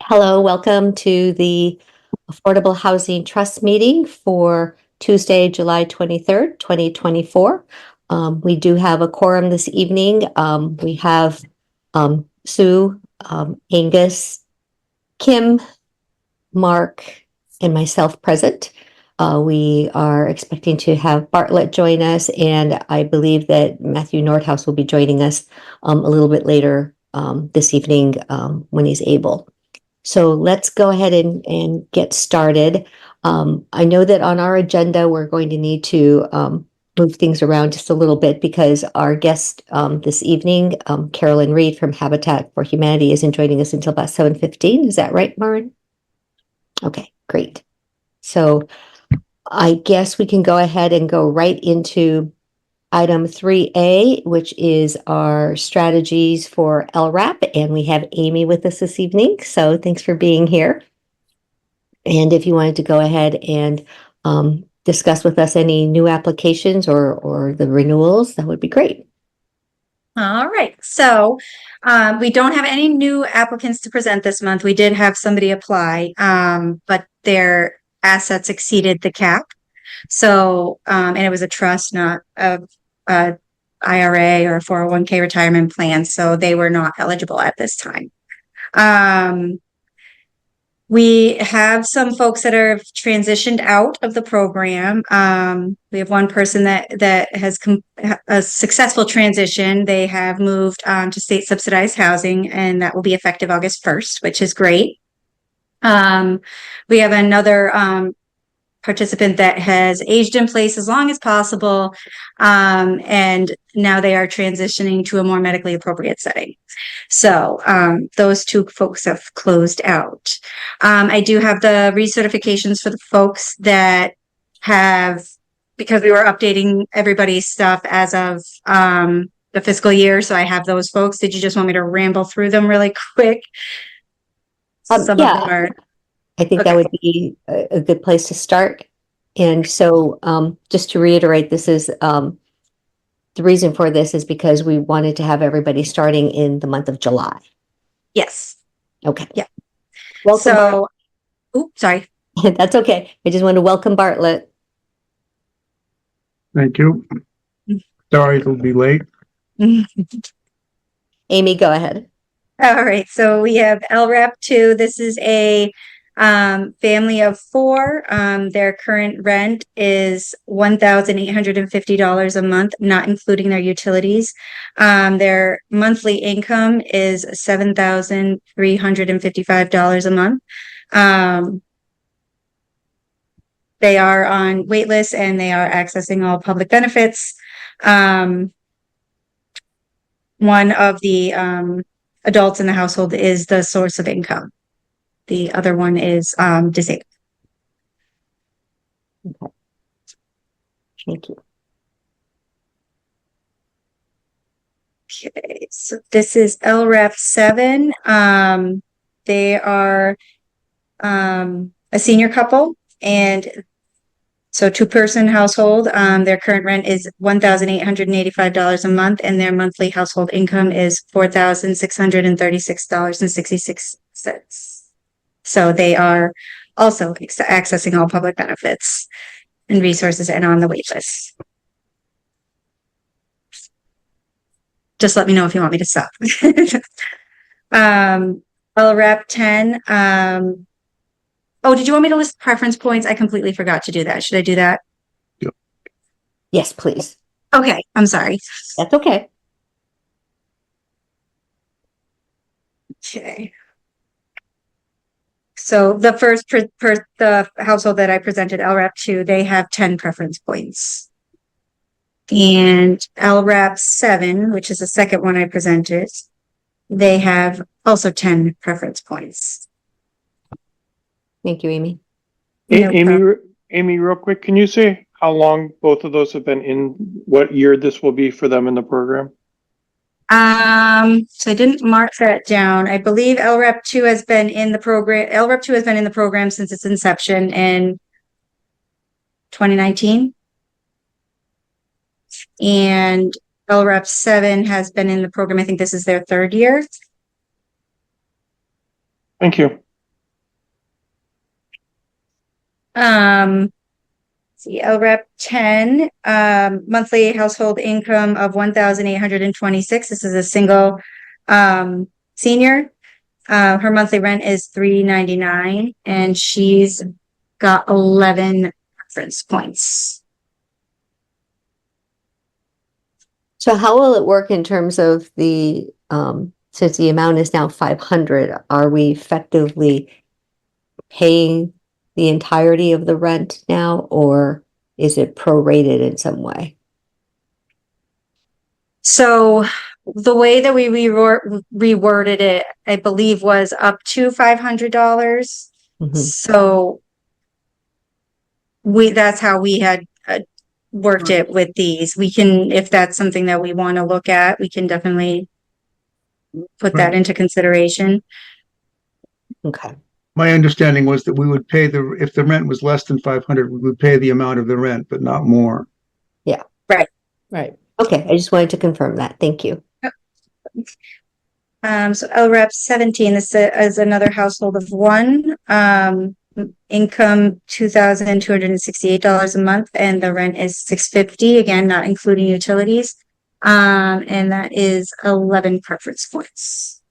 Hello, welcome to the Affordable Housing Trust meeting for Tuesday, July 23rd, 2024. We do have a quorum this evening. We have Sue, Angus, Kim, Mark, and myself present. We are expecting to have Bartlett join us, and I believe that Matthew Nordhaus will be joining us a little bit later this evening when he's able. So let's go ahead and get started. I know that on our agenda, we're going to need to move things around just a little bit because our guest this evening, Carolyn Reed from Habitat for Humanity, isn't joining us until about 7:15. Is that right, Maureen? Okay, great. So I guess we can go ahead and go right into item 3A, which is our strategies for LRAP, and we have Amy with us this evening. So thanks for being here. And if you wanted to go ahead and discuss with us any new applications or the renewals, that would be great. All right. So we don't have any new applicants to present this month. We did have somebody apply, but their assets exceeded the cap. So, and it was a trust, not a IRA or a 401k retirement plan. So they were not eligible at this time. We have some folks that are transitioned out of the program. We have one person that has a successful transition. They have moved to state subsidized housing, and that will be effective August 1st, which is great. We have another participant that has aged in place as long as possible, and now they are transitioning to a more medically appropriate setting. So those two folks have closed out. I do have the recertifications for the folks that have, because we were updating everybody's stuff as of the fiscal year. So I have those folks. Did you just want me to ramble through them really quick? Some of them are. I think that would be a good place to start. And so just to reiterate, this is the reason for this is because we wanted to have everybody starting in the month of July. Yes. Okay. Yeah. Welcome. So, oops, sorry. That's okay. I just want to welcome Bartlett. Thank you. Sorry to be late. Amy, go ahead. All right. So we have LRAP 2. This is a family of 4. Their current rent is $1,850 a month, not including their utilities. Their monthly income is $7,355 a month. They are on wait lists and they are accessing all public benefits. One of the adults in the household is the source of income. The other one is disabled. Okay. Thank you. Okay, so this is LRAP 7. They are a senior couple, and so 2-person household. Their current rent is $1,885 a month, and their monthly household income is $4,636.66. So they are also accessing all public benefits and resources and on the wait list. Just let me know if you want me to stop. LRAP 10. Oh, did you want me to list preference points? I completely forgot to do that. Should I do that? Yep. Yes, please. Okay, I'm sorry. That's okay. Okay. So the first the household that I presented, LRAP 2, they have 10 preference points. And LRAP 7, which is the second one I presented, they have also 10 preference points. Thank you, Amy. Amy, real quick, can you say how long both of those have been in, what year this will be for them in the program? So I didn't mark that down. I believe LRAP 2 has been in the program. LRAP 2 has been in the program since its inception in 2019. And LRAP 7 has been in the program. I think this is their 3rd year. Thank you. See, LREP 10, monthly household income of 1,826. This is a single, senior. Her monthly rent is $399 and she's got 11 preference points. So how will it work in terms of since the amount is now 500, are we effectively paying the entirety of the rent now, or is it prorated in some way? So the way that we reworded it, I believe, was up to $500. Mhm. So that's how we had worked it with these. We can, if that's something that we want to look at, we can definitely put that into consideration. Okay. My understanding was that we would pay if the rent was less than 500, we would pay the amount of the rent, but not more. Right. Okay. I just wanted to confirm that. Thank you. So LREP 17, this is another household of one. Income $2,268 a month, and the rent is $650, again, not including utilities. And that is 11 preference points.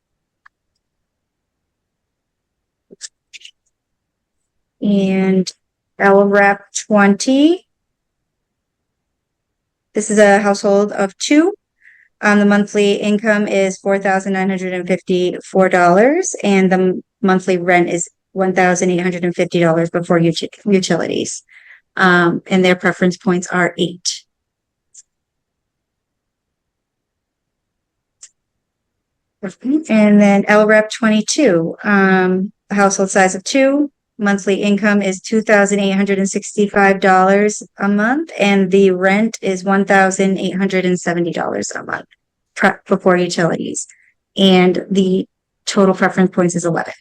And LREP 20. This is a household of two. The monthly income is $4,954, and the monthly rent is $1,850 before utilities. And their preference points are 8. And then LREP 22, household size of 2. Monthly income is $2,865 a month, and the rent is $1,870 a month before utilities. And the total preference points is 11.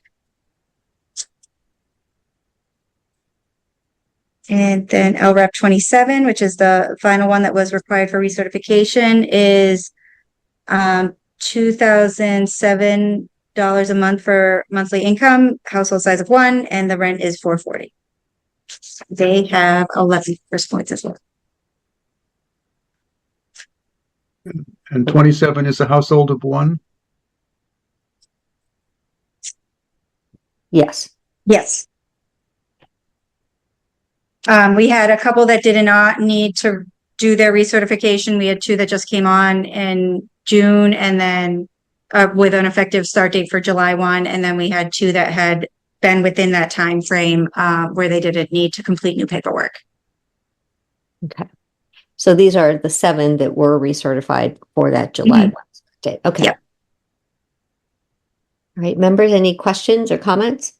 And then LREP 27, which is the final one that was required for recertification, is $2,007 a month for monthly income, household size of 1, and the rent is $440. They have 11 first points as well. And 27 is a household of 1. Yes. Yes. We had a couple that did not need to do their recertification. We had 2 that just came on in June, and then with an effective start date for July 1. And then we had 2 that had been within that time frame where they didn't need to complete new paperwork. Okay. So these are the 7 that were recertified for that July 1 date. Okay. Yep. All right, members, any questions or comments?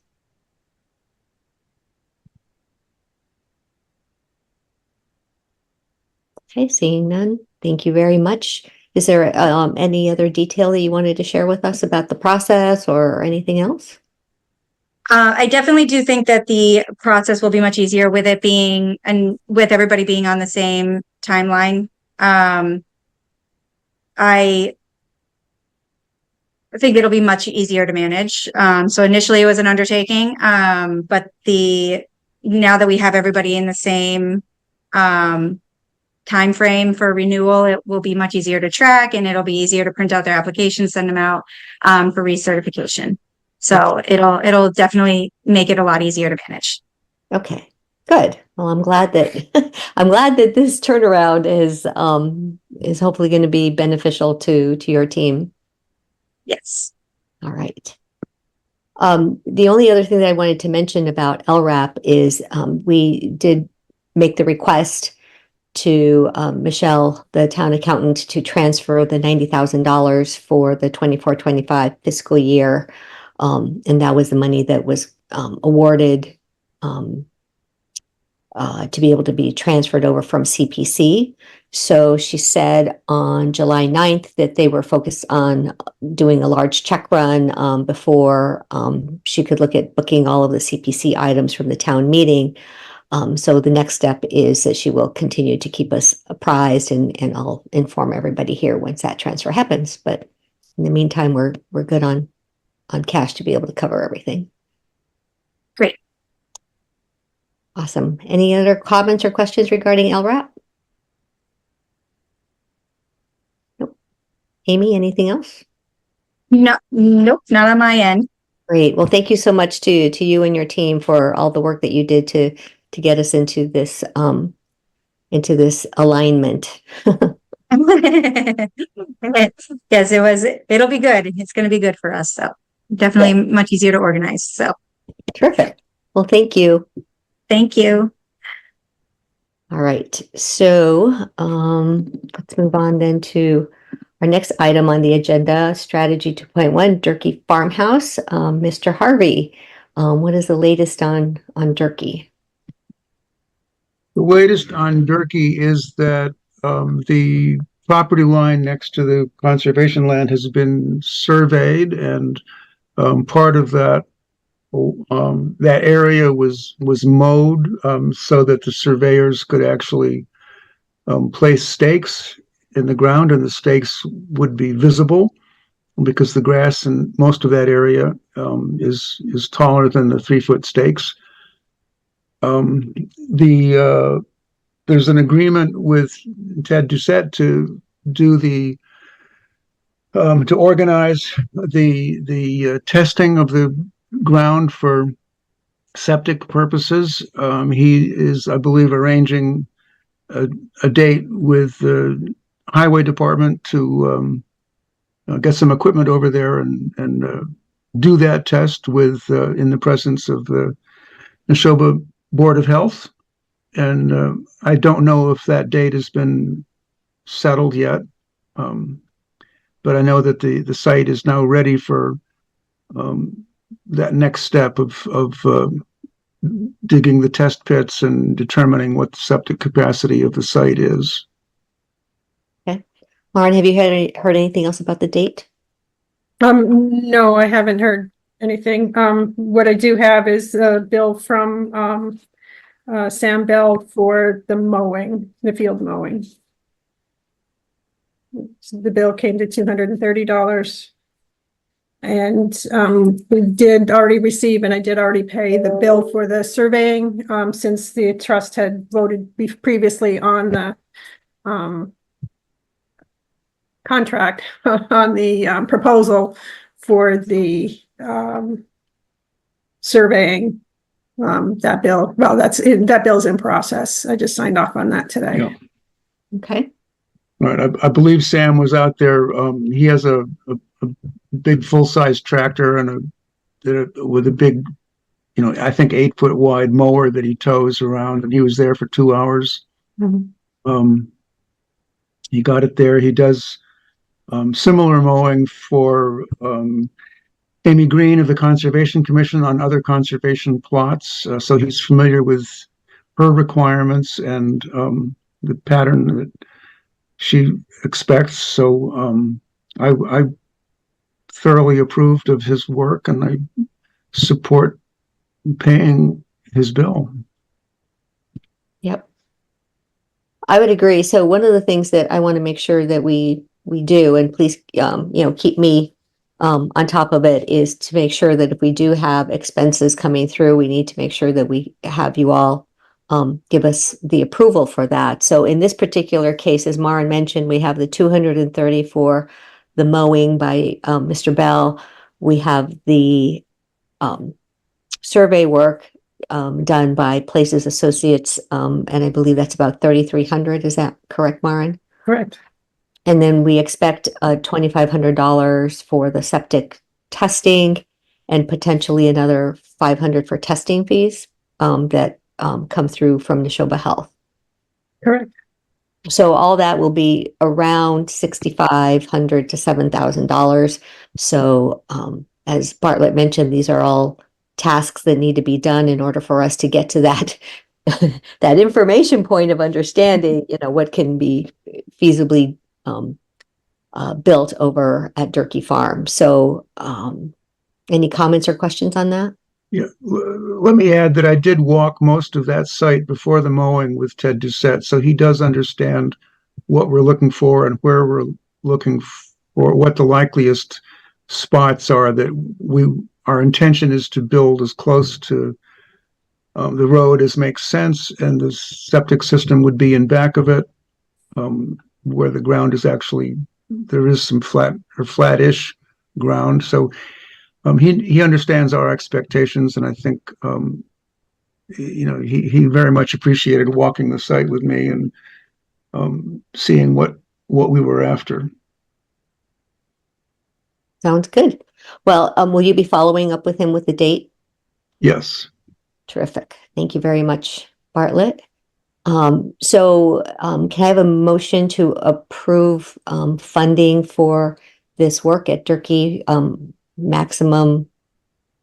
Okay, seeing none. Thank you very much. Is there any other detail that you wanted to share with us about the process or anything else? I definitely do think that the process will be much easier with it being, and with everybody being on the same timeline. I think it'll be much easier to manage. So initially it was an undertaking, but now that we have everybody in the same time frame for renewal, it will be much easier to track, and it'll be easier to print out their applications, send them out for recertification. So it'll definitely make it a lot easier to manage. Okay, good. Well, I'm glad that I'm glad that this turnaround is hopefully going to be beneficial to your team. Yes. All right. The only other thing that I wanted to mention about LRAP is we did make the request to Michelle, the town accountant, to transfer the $90,000 for the 24-25 fiscal year. And that was the money that was awarded to be able to be transferred over from CPC. So she said on July 9th that they were focused on doing a large check run before she could look at booking all of the CPC items from the town meeting. So the next step is that she will continue to keep us apprised, and I'll inform everybody here once that transfer happens. But in the meantime, we're good on cash to be able to cover everything. Great. Awesome. Any other comments or questions regarding LRAP? Nope. Amy, anything else? No, nope, not on my end. Great. Well, thank you so much to you and your team for all the work that you did to get us into this alignment. Yes, it'll be good. It's going to be good for us. So definitely much easier to organize. So Terrific. Well, thank you. thank you. All right. So let's move on then to our next item on the agenda, Strategy 2.1, Durkee Farmhouse. Mr. Harvey, what is the latest on Durkee? The latest on Durkee is that the property line next to the conservation land has been surveyed, and part of that that area was mowed so that the surveyors could actually place stakes in the ground, and the stakes would be visible because the grass in most of that area is taller than the 3-foot stakes. There's an agreement with Ted Doucette to do to organize the testing of the ground for septic purposes. He is, I believe, arranging a date with the highway department to get some equipment over there and do that test with in the presence of the Neshoba Board of Health. And I don't know if that date has been settled yet, but I know that the site is now ready for that next step of digging the test pits and determining what the septic capacity of the site is. Okay. Lauren, have you heard anything else about the date? No, I haven't heard anything. What I do have is a bill from Sam Bell for the mowing, the field mowing. The bill came to $230. And we did already receive, and I did already pay the bill for the surveying, since the trust had voted previously on the contract on the proposal for the surveying. That bill, well, that bill's in process. I just signed off on that today. Yeah. Okay. All right. I believe Sam was out there. He has a big full-size tractor and with a big, I think 8-foot wide mower that he tows around, and he was there for 2 hours. Mm-hmm. He got it there. He does similar mowing for Amy Green of the Conservation Commission on other conservation plots. So he's familiar with her requirements and the pattern that she expects. So I thoroughly approved of his work, and I support paying his bill. Yep. I would agree. So one of the things that I want to make sure that we do, and please, keep me on top of it, is to make sure that if we do have expenses coming through, we need to make sure that we have you all give us the approval for that. So in this particular case, as Maren mentioned, we have the $230 for the mowing by Mr. Bell. We have the survey work done by Places Associates, and I believe that's about $3,300. Is that correct, Maren? Correct. And then we expect $2,500 for the septic testing, and potentially another $500 for testing fees that come through from Neshoba Health. Correct. So all that will be around $6,500 to $7,000. So as Bartlett mentioned, these are all tasks that need to be done in order for us to get to that that information point of understanding, what can be feasibly built over at Durkee Farm. So any comments or questions on that? Yeah, let me add that I did walk most of that site before the mowing with Ted Doucette, so he does understand what we're looking for and where we're looking for, what the likeliest spots are that our intention is to build as close to The road makes sense, and the septic system would be in back of it, where the ground is actually, there is some flat or flattish ground. So he understands our expectations, and I think he very much appreciated walking the site with me and seeing what we were after. Sounds good. Well, will you be following up with him with the date? Yes. Terrific. Thank you very much, Bartlett. Can I have a motion to approve funding for this work at Durkee, maximum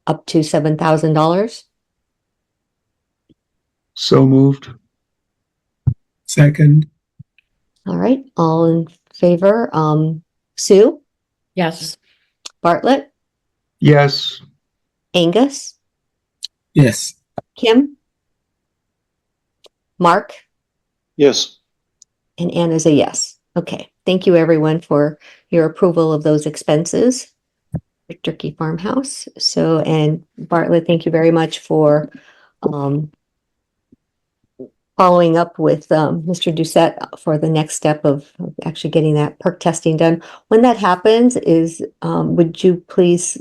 up to $7,000? So moved. Second. All right, all in favor? Sue, Yes. Bartlett, Yes. Angus, Yes. Kim, Mark, Yes. and Anna's a yes. Okay, thank you everyone for your approval of those expenses at Durkee Farmhouse. So, and Bartlett, thank you very much for following up with Mr. Doucette for the next step of actually getting that perk testing done. When that happens, would you please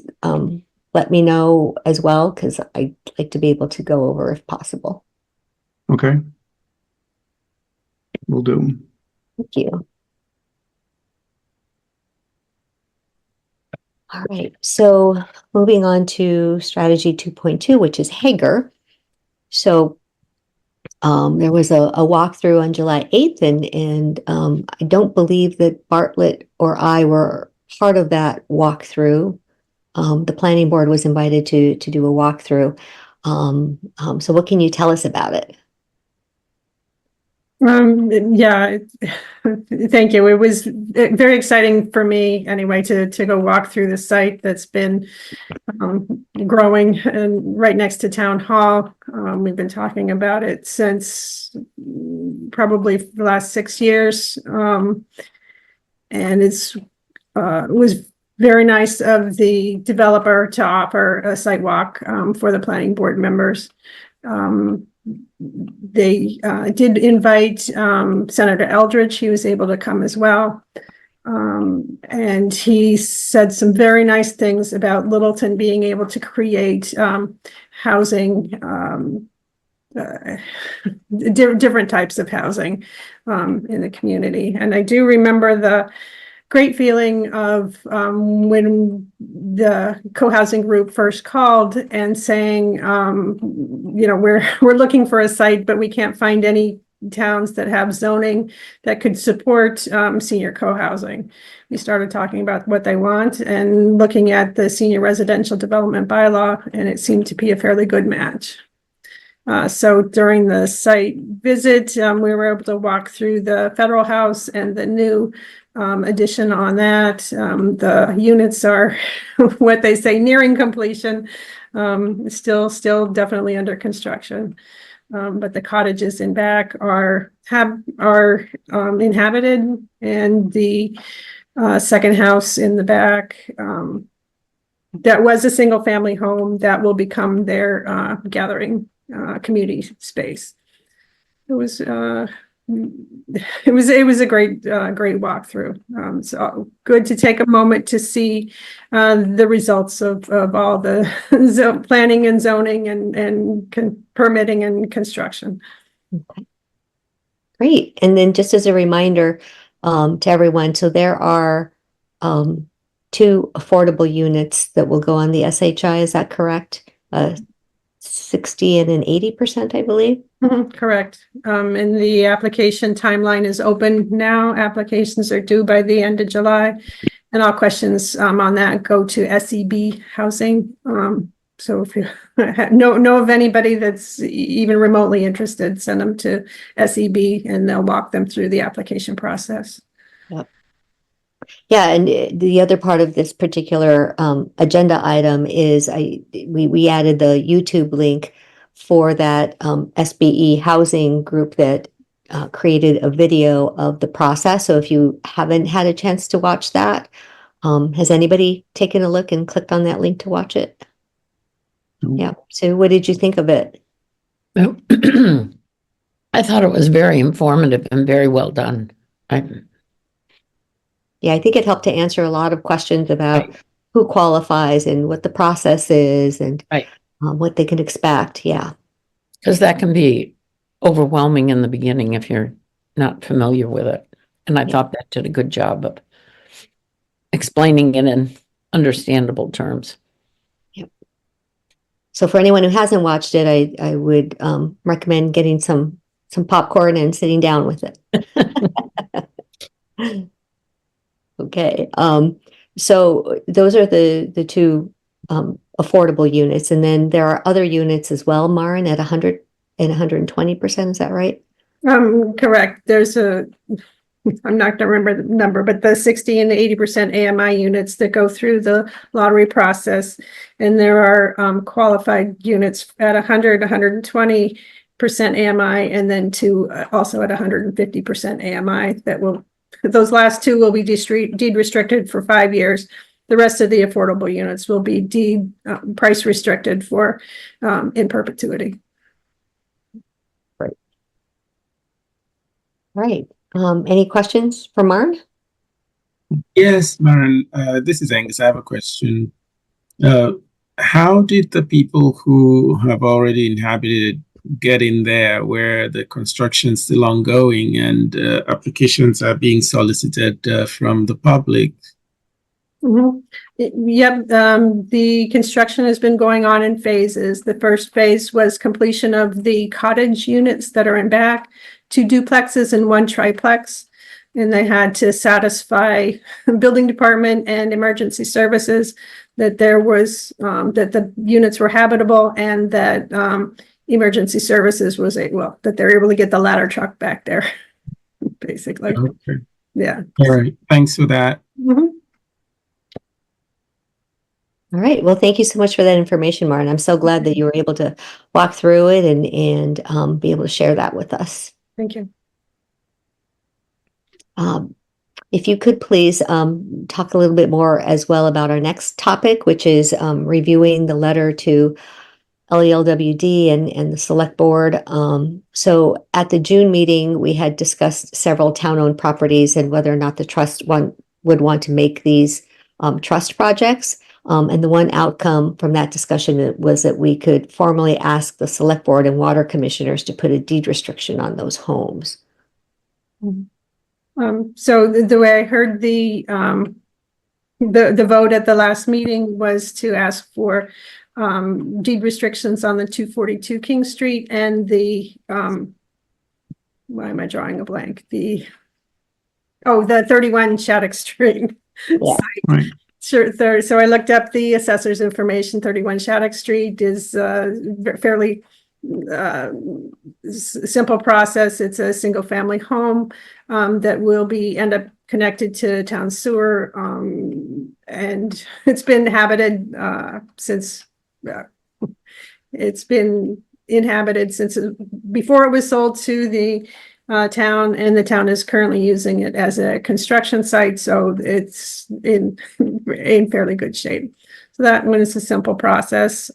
let me know as well? Because I'd like to be able to go over if possible. Okay. Will do. Thank you. All right, so moving on to strategy 2.2, which is Hager. So there was a walkthrough on July 8th, and I don't believe that Bartlett or I were part of that walkthrough. The planning board was invited to do a walkthrough. So what can you tell us about it? Yeah, thank you. It was very exciting for me anyway to go walk through the site that's been growing and right next to town hall. We've been talking about it since probably the last 6 years. And it was very nice of the developer to offer a site walk for the planning board members. They did invite Senator Eldridge. He was able to come as well. And he said some very nice things about Littleton being able to create housing, different types of housing in the community. And I do remember the great feeling of when the co-housing group first called and saying, we're looking for a site, but we can't find any towns that have zoning that could support senior co-housing. We started talking about what they want and looking at the senior residential development bylaw, and it seemed to be a fairly good match. So during the site visit, we were able to walk through the federal house and the new addition on that. The units are what they say nearing completion, still definitely under construction. But the cottages in back are inhabited, and the second house in the back that was a single family home that will become their gathering community space. It was a great walkthrough. So good to take a moment to see the results of all the planning and zoning and permitting and construction. Okay. Great. And then just as a reminder to everyone, so there are 2 affordable units that will go on the SHI. Is that correct? 60 and an 80%, I believe. Correct. And the application timeline is open now. Applications are due by the end of July. And all questions on that go to SEB Housing. So if you know of anybody that's even remotely interested, send them to SEB and they'll walk them through the application process. Yep. Yeah, and the other part of this particular agenda item is we added the YouTube link for that SBE housing group that created a video of the process. So if you haven't had a chance to watch that, has anybody taken a look and clicked on that link to watch it? No. Yeah. So what did you think of it? I thought it was very informative and very well done. Yeah, I think it helped to answer a lot of questions about Right. who qualifies and what the process is and Right. what they can expect. Yeah. Because that can be overwhelming in the beginning if you're not familiar with it. And I Yeah. thought that did a good job of explaining it in understandable terms. So for anyone who hasn't watched it, I would recommend getting some popcorn and sitting down with it. Okay. So those are the two affordable units, and then there are other units as well, Maren, at 100 and 120%. Is that right? Correct. There's I'm not gonna remember the number, but the 60 and the 80% AMI units that go through the lottery process. And there are qualified units at 100, 120% AMI, and then two also at 150% AMI those last two will be deed restricted for 5 years. The rest of the affordable units will be deed price restricted for in perpetuity. Right. Any questions for Maren? Yes, Maren, this is Angus. I have a question. How did the people who have already inhabited get in there where the construction is still ongoing and applications are being solicited from the public? Yep, the construction has been going on in phases. The first phase was completion of the cottage units that are in back, 2 duplexes and 1 triplex. And they had to satisfy building department and emergency services that there was, that the units were habitable and that emergency services was that they're able to get the ladder truck back there, basically. Okay. Yeah. All right. Thanks for that. Mhm. All right. Well, thank you so much for that information, Maren. I'm so glad that you were able to walk through it and be able to share that with us. Thank you. If you could please talk a little bit more as well about our next topic, which is reviewing the letter to LELWD and the select board. So at the June meeting, we had discussed several town-owned properties and whether or not the trust would want to make these trust projects. And the one outcome from that discussion was that we could formally ask the select board and water commissioners to put a deed restriction on those homes. So the way I heard the vote at the last meeting was to ask for deed restrictions on the 242 King Street and the why am I drawing a blank? The 31 Shattuck Street. Yeah. Right. Sure. So I looked up the assessor's information. 31 Shattuck Street is fairly simple process. It's a single family home that will end up connected to town sewer, and it's been inhabited since before it was sold to the town, and the town is currently using it as a construction site, so it's in fairly good shape. So that one is a simple process.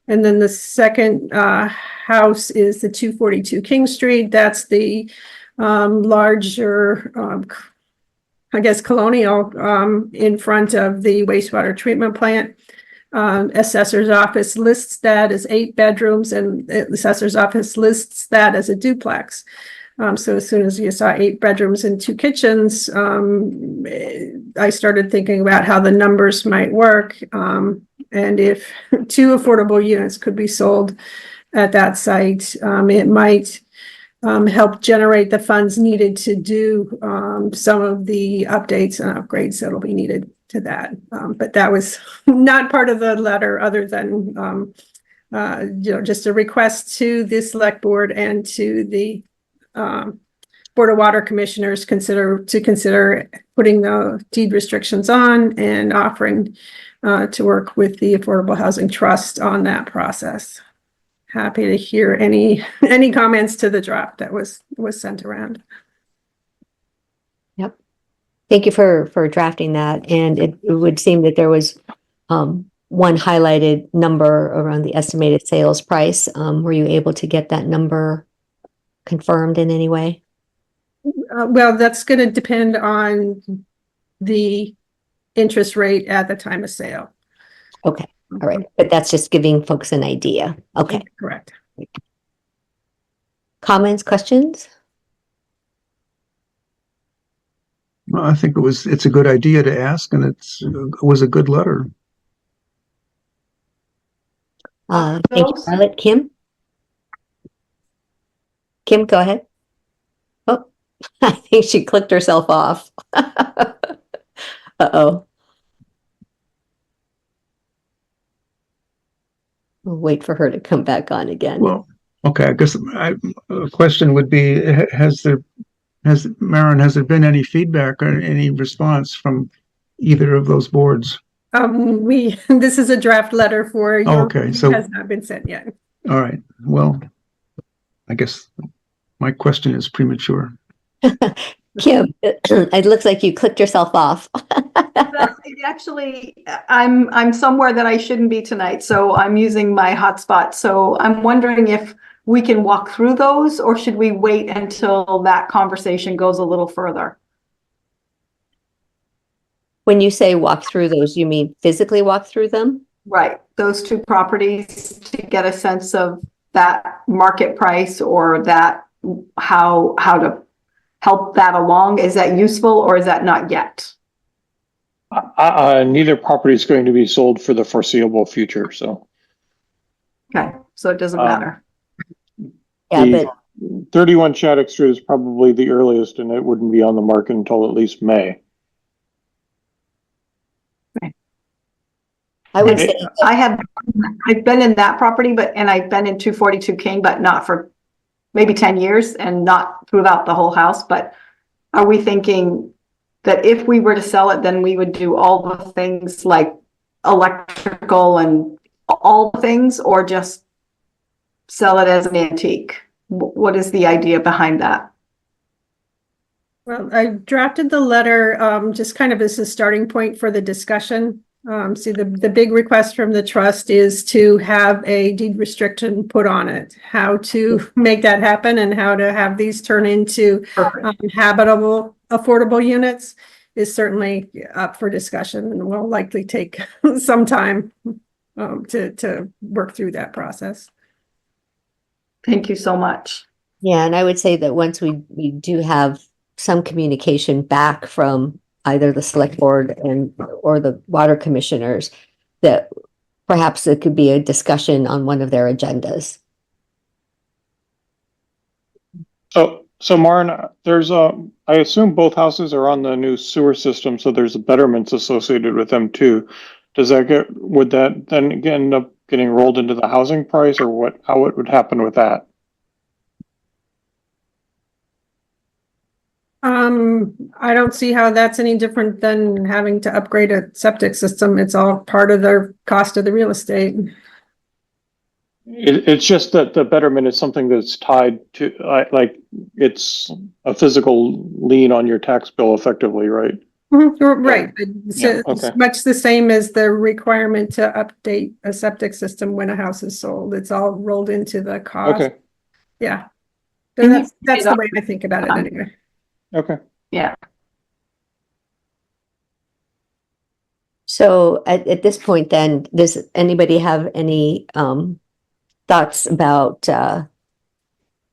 And then the second house is the 242 King Street. That's the larger, I guess, colonial in front of the wastewater treatment plant. Assessor's office lists that as 8 bedrooms, and the assessor's office lists that as a duplex. So as soon as you saw 8 bedrooms and 2 kitchens, I started thinking about how the numbers might work. And if 2 affordable units could be sold at that site, it might help generate the funds needed to do some of the updates and upgrades that'll be needed to that. But that was not part of the letter, other than just a request to the select board and to the Board of Water Commissioners consider putting the deed restrictions on and offering to work with the Affordable Housing Trust on that process. Happy to hear any comments to the draft that was sent around. Yep. Thank you for drafting that. And it would seem that there was one highlighted number around the estimated sales price. Were you able to get that number confirmed in any way? Well, that's going to depend on the interest rate at the time of sale. Okay, all right, but that's just giving folks an idea. Okay, Correct. comments, questions? Well, I think it's a good idea to ask, and it was a good letter. Thank you, Violet. Kim, go ahead. Oh, I think she clicked herself off. Uh-oh. We'll wait for her to come back on again. Well, okay, I guess a question would be, Maren, has there been any feedback or any response from either of those boards? This is a draft letter for your, Okay, so- it has not been sent yet. All right, well, I guess my question is premature. Kim, it looks like you clicked yourself off. Actually, I'm somewhere that I shouldn't be tonight, so I'm using my hotspot. So I'm wondering if we can walk through those, or should we wait until that conversation goes a little further? When you say walk through those, you mean physically walk through them? Right, those two properties to get a sense of that market price, or that how to help that along. Is that useful, or is that not yet? Neither property is going to be sold for the foreseeable future, so. Okay, so it doesn't matter. Yeah, The but 31 Shattuck Street is probably the earliest, and it wouldn't be on the market until at least May. I would say, I've been in that property, and I've been in 242 King, but not for maybe 10 years and not throughout the whole house. But are we thinking that if we were to sell it, then we would do all the things like electrical and all the things, or just sell it as an antique? What is the idea behind that? Well, I drafted the letter, just kind of as a starting point for the discussion. See, the big request from the trust is to have a deed restriction put on it. How to make that happen and how to have these turn into habitable, affordable units is certainly up for discussion, and will likely take some time to work through that process. Thank you so much. yeah, and I would say that once we do have some communication back from either the select board or the water commissioners, that perhaps it could be a discussion on one of their agendas. So Maren, I assume both houses are on the new sewer system, so there's betterments associated with them too. Would that then end up getting rolled into the housing price, or how it would happen with that? I don't see how that's any different than having to upgrade a septic system. It's all part of the cost of the real estate. It's just that the betterment is something that's tied to, like, it's a physical lien on your tax bill effectively, right? Right. Yeah, It's okay. much the same as the requirement to update a septic system when a house is sold. It's all rolled into the cost. Okay, Yeah. So that's the way I think about it anyway. okay. Yeah. So at this point then, does anybody have any thoughts about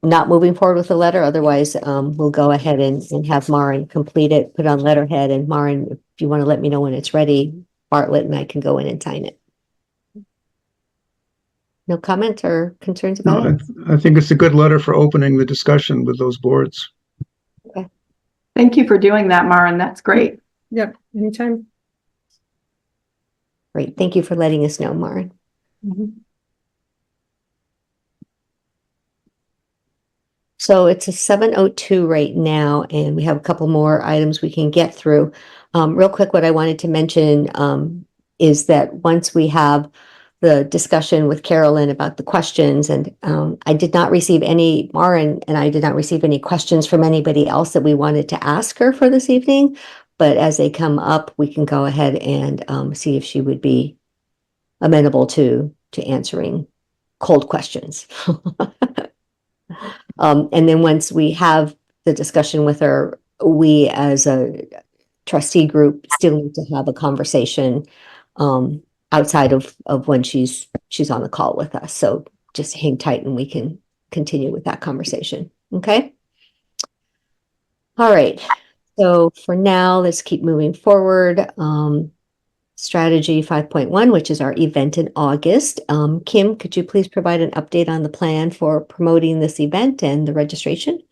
not moving forward with the letter? Otherwise, we'll go ahead and have Maren complete it, put on letterhead, and Maren, if you want to let me know when it's ready, Bartlett and I can go in and sign it. No comment or concerns about it? I think it's a good letter for opening the discussion with those boards. Thank you for doing that, Maren. That's great. Yep, anytime. Great, thank you for letting us know, Maren. So it's a 7:02 right now, and we have a couple more items we can get through. Real quick, what I wanted to mention is that once we have the discussion with Carolyn about the questions, and I did not receive any, Maren and I did not receive any questions from anybody else that we wanted to ask her for this evening, but as they come up, we can go ahead and see if she would be amenable to answering cold questions. And then once we have the discussion with her, we as a trustee group still need to have a conversation outside of when she's on the call with us. So just hang tight and we can continue with that conversation. Okay. All right. So for now, let's keep moving forward. Strategy 5.1, which is our event in August. Kim, could you please provide an update on the plan for promoting this event and the registration?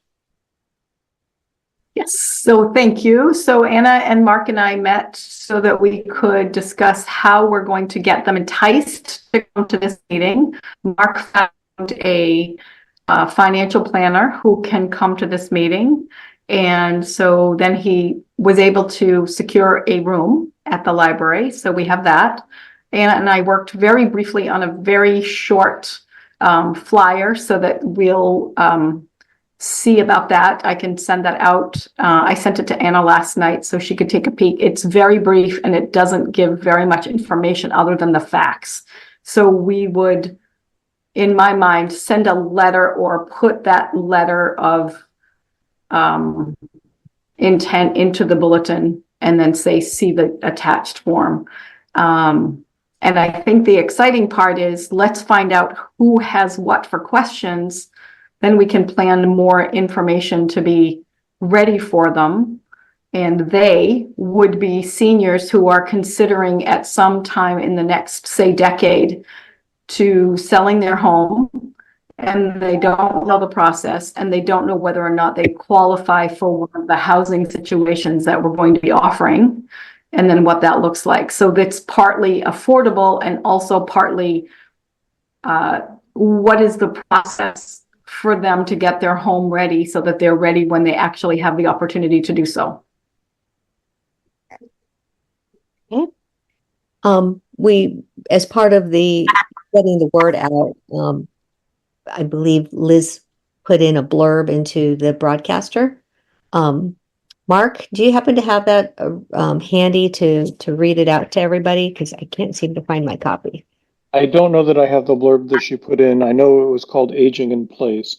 Yes, so thank you. So Anna and Mark and I met so that we could discuss how we're going to get them enticed to come to this meeting. Mark found a financial planner who can come to this meeting. And so then he was able to secure a room at the library. So we have that. Anna and I worked very briefly on a very short flyer so that we'll see about that. I can send that out. I sent it to Anna last night so she could take a peek. It's very brief and it doesn't give very much information other than the facts. So we would, in my mind, send a letter or put that letter of intent into the bulletin and then say, see the attached form. And I think the exciting part is let's find out who has what for questions. Then we can plan more information to be ready for them. And they would be seniors who are considering at some time in the next, say, decade to selling their home, and they don't know the process and they don't know whether or not they qualify for one of the housing situations that we're going to be offering, and then what that looks like. So that's partly affordable and also partly what is the process for them to get their home ready so that they're ready when they actually have the opportunity to do so. We, as part of the getting the word out, I believe Liz put in a blurb into the broadcaster. Mark, do you happen to have that handy to read it out to everybody? Because I can't seem to find my copy. I don't know that I have the blurb that she put in. I know it was called Aging in Place.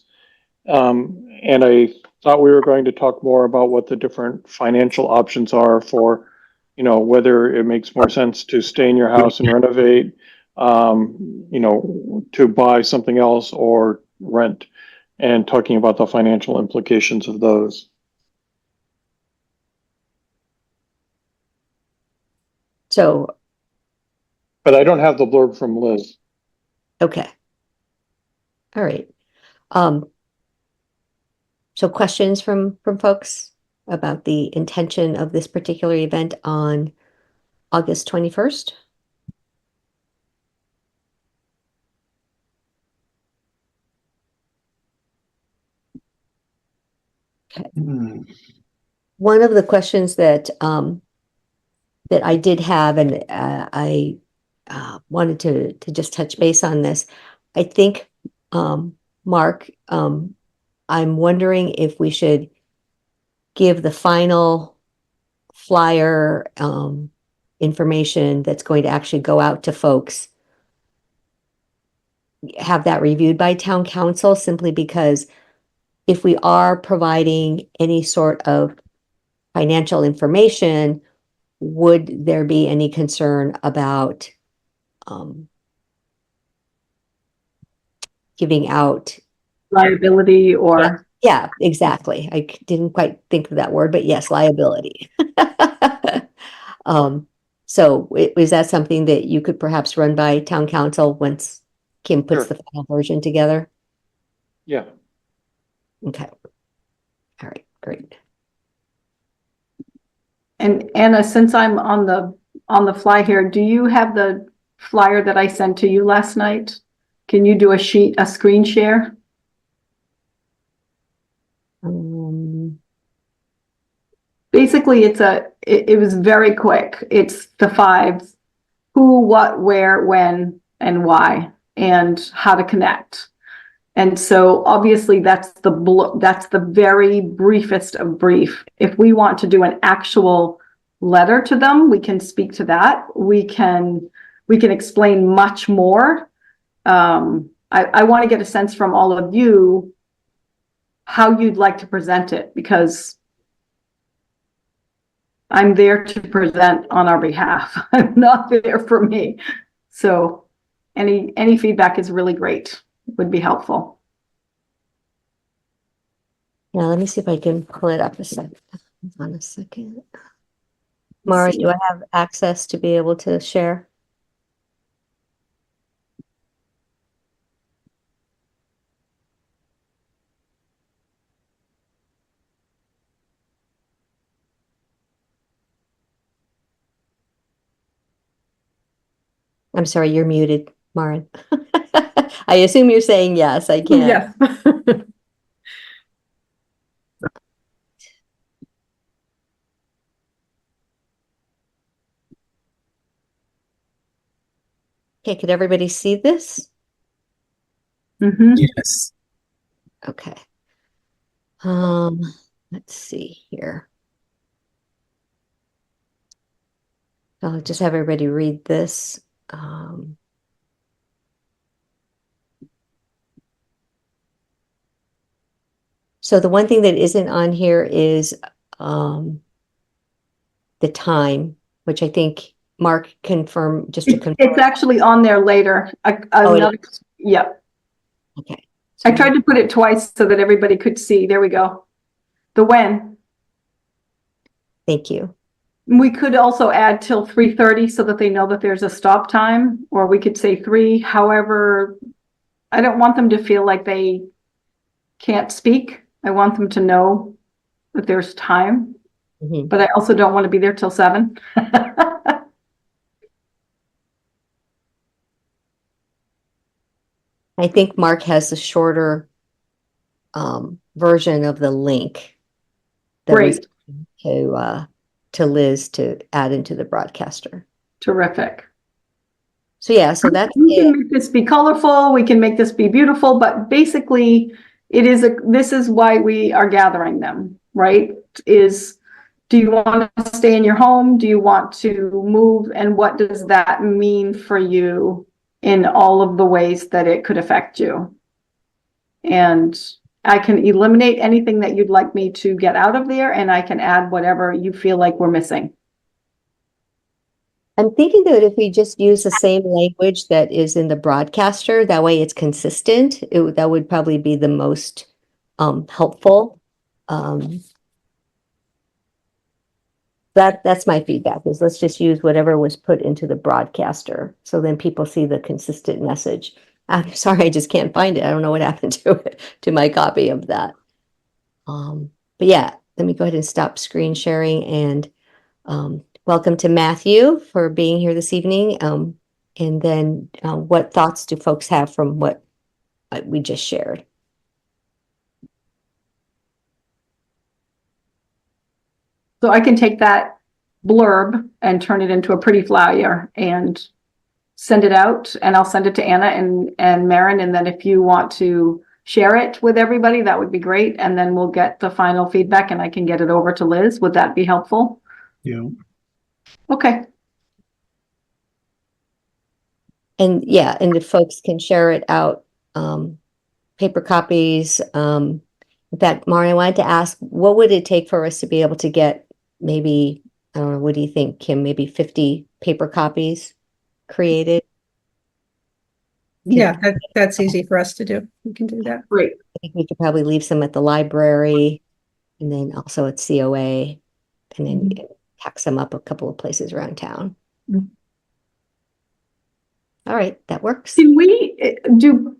And I thought we were going to talk more about what the different financial options are for, you know, whether it makes more sense to stay in your house and renovate, you know, to buy something else or rent, and talking about the financial implications of those. So, But I don't have the blurb from Liz. okay. All right. So questions from folks about the intention of this particular event on August 21st? One of the questions that that I did have, and I wanted to just touch base on this. I think, Mark, I'm wondering if we should give the final flyer information that's going to actually go out to folks, have that reviewed by town council, simply because if we are providing any sort of financial information, would there be any concern about giving out Liability or yeah, exactly. I didn't quite think of that word, but yes, liability. So is that something that you could perhaps run by town council once Kim puts Sure. the final version together? Yeah. Okay. All right, great. And Anna, since I'm on the fly here, do you have the flyer that I sent to you last night? Can you do a screen share? Basically, it was very quick. It's the 5 who, what, where, when, and why, and how to connect. And so obviously that's the very briefest of brief. If we want to do an actual letter to them, we can speak to that. We can we can explain much more. I want to get a sense from all of you how you'd like to present it, because I'm there to present on our behalf. I'm not there for me. So any feedback is really great, would be helpful. Yeah, let me see if I can pull it up a second. Hold on a second. Mara, do I have access to be able to share? I'm sorry, you're muted, Mara. I assume you're saying yes, I can. Yeah. Okay, could everybody see this? Mhm. Yes. Okay. Let's see here. I'll just have everybody read this. So the one thing that isn't on here is the time, which I think Mark confirmed, just to confirm. It's actually on there later. Oh, it Another, yep. Okay. I tried to put it twice so that everybody could see. There we go. The when. Thank you. We could also add till 3:30 so that they know that there's a stop time, or we could say 3. However, I don't want them to feel like they can't speak. I want them to know that there's time, Mhm. but I also don't want to be there till 7. I think Mark has the shorter version of the link that was Great. to Liz to add into the broadcaster. Terrific. So yeah, so that's We can it. make this be colorful, we can make this be beautiful, but basically this is why we are gathering them, right? Do you want to stay in your home? Do you want to move? And what does that mean for you in all of the ways that it could affect you? And I can eliminate anything that you'd like me to get out of there, and I can add whatever you feel like we're missing. I'm thinking that if we just use the same language that is in the broadcaster, that way it's consistent, that would probably be the most helpful. That's my feedback, is let's just use whatever was put into the broadcaster, so then people see the consistent message. I'm sorry, I just can't find it. I don't know what happened to it, to my copy of that. But yeah, let me go ahead and stop screen sharing, and welcome to Matthew for being here this evening. And then what thoughts do folks have from what we just shared? So I can take that blurb and turn it into a pretty flyer and send it out, and I'll send it to Anna and Maren. And then if you want to share it with everybody, that would be great. And then we'll get the final feedback and I can get it over to Liz. Would that be helpful? Yeah. Okay. And yeah, and if folks can share it out, paper copies. In fact, Mari, I wanted to ask, what would it take for us to be able to get maybe, I don't know, what do you think, Kim, maybe 50 paper copies created? Yeah, that's easy for us to do. We can do that. Great. I think we could probably leave some at the library and then also at COA, and then pack some up a couple of places around town. Mhm. All right, that works. Can we do?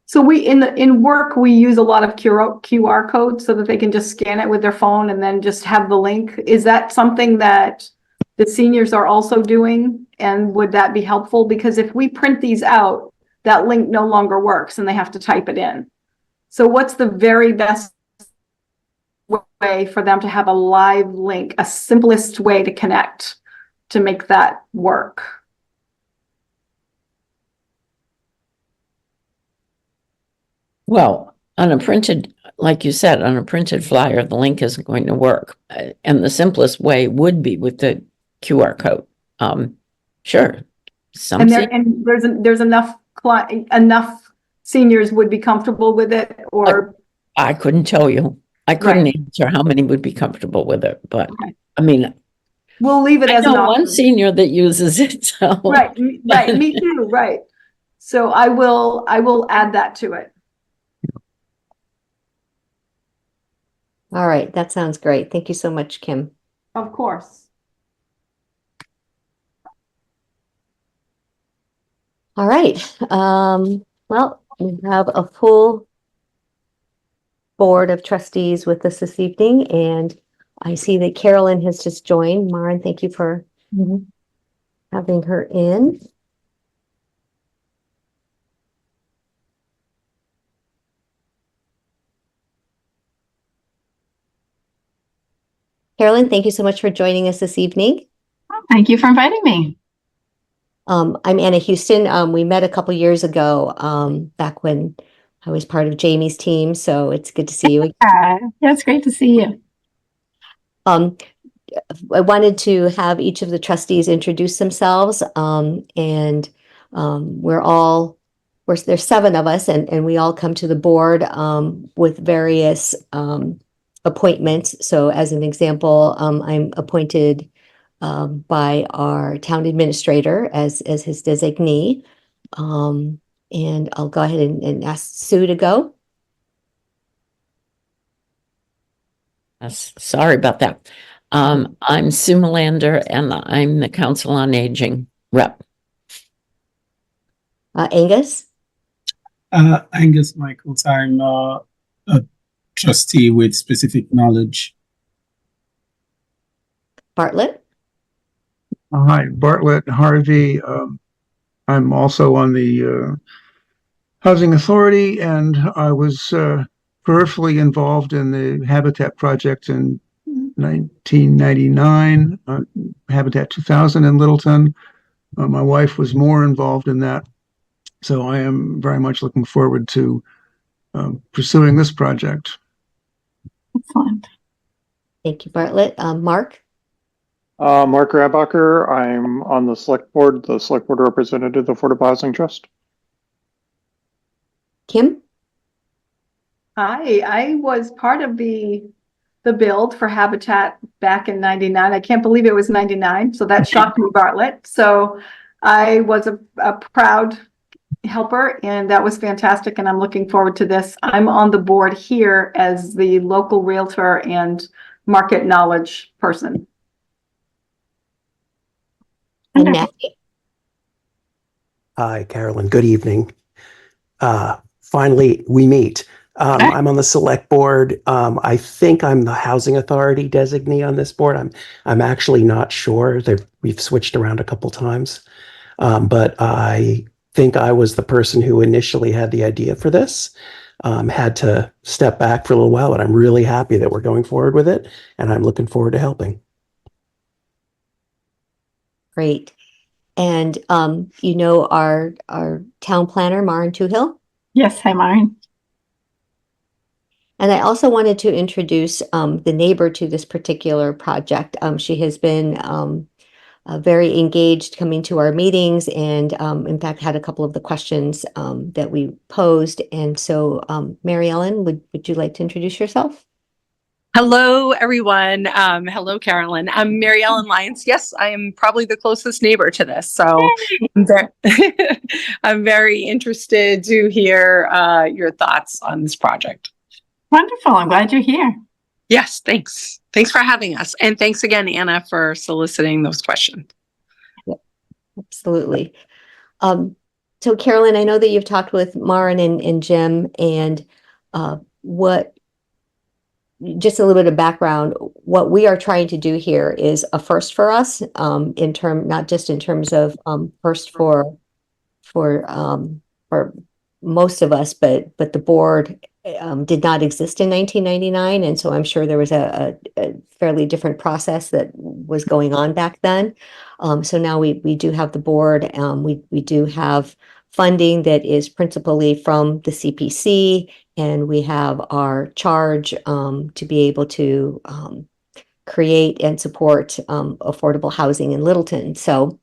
So we in work we use a lot of QR codes so that they can just scan it with their phone and then just have the link. Is that something that the seniors are also doing? And would that be helpful? Because if we print these out, that link no longer works and they have to type it in. So what's the very best way for them to have a live link, a simplest way to connect to make that work? Well, on a printed, like you said, on a printed flyer, the link isn't going to work. And the simplest way would be with the QR code. Sure. Some And se- there's enough seniors would be comfortable with it, or, I couldn't tell you. I couldn't Right. answer how many would be comfortable with it, but Okay. I mean, we'll leave it I as an know one option. senior that uses it, so. Right, right, me too, right. So I will add that to it. All right, that sounds great. Thank you so much, Kim. Of course. All right, well, we have a full board of trustees with us this evening, and I see that Carolyn has just joined. Maren, thank you for having her in. Carolyn, thank you so much for joining us this evening. Thank you for inviting me. I'm Anna Houston. We met a couple years ago, back when I was part of Jamie's team, so it's good to see you. Yeah, it's great to see you. I wanted to have each of the trustees introduce themselves, and there's 7 of us, and we all come to the board with various appointments. So as an example, I'm appointed by our town administrator as his designee. And I'll go ahead and ask Sue to go. Sorry about that. I'm Sue Melander, and I'm the Council on Aging rep. Angus, Angus Michaels, I'm a trustee with specific knowledge. Bartlett, Hi, Bartlett Harvey. I'm also on the Housing Authority, and I was peripherally involved in the Habitat project in 1999, Habitat 2000 in Littleton. My wife was more involved in that, so I am very much looking forward to pursuing this project. Excellent. thank you, Bartlett. Mark, Mark Rabacher, I'm on the select board representative of Affordable Housing Trust. Kim, Hi, I was part of the build for Habitat back in 99. I can't believe it was 99, so that shocked me, Bartlett. So I was a proud helper, and that was fantastic, and I'm looking forward to this. I'm on the board here as the local realtor and market knowledge person. and Wonderful. Matthew. Hi, Carolyn. Good evening. Finally, we meet. Hi. I'm on the select board. I think I'm the housing authority designee on this board. I'm actually not sure. We've switched around a couple times, but I think I was the person who initially had the idea for this. Had to step back for a little while, but I'm really happy that we're going forward with it, and I'm looking forward to helping. Great. And our town planner, Maren Toohill. Yes, hi, Maren. And I also wanted to introduce the neighbor to this particular project. She has been very engaged coming to our meetings, and in fact had a couple of the questions that we posed. And so Mary Ellen, would you like to introduce yourself? Hello, everyone. Hello, Carolyn. I'm Mary Ellen Lyons. Yes, I am probably the closest neighbor to this. So I'm very interested to hear your thoughts on this project. Wonderful. I'm glad you're here. Yes, thanks. Thanks for having us. And thanks again, Anna, for soliciting those questions. Absolutely. So Carolyn, I know that you've talked with Maren and Jim, and just a little bit of background, what we are trying to do here is a first for us, not just in terms of first for most of us, but the board did not exist in 1999, and so I'm sure there was a fairly different process that was going on back then. So now we do have the board. We do have funding that is principally from the CPC, and we have our charge to be able to create and support affordable housing in Littleton. So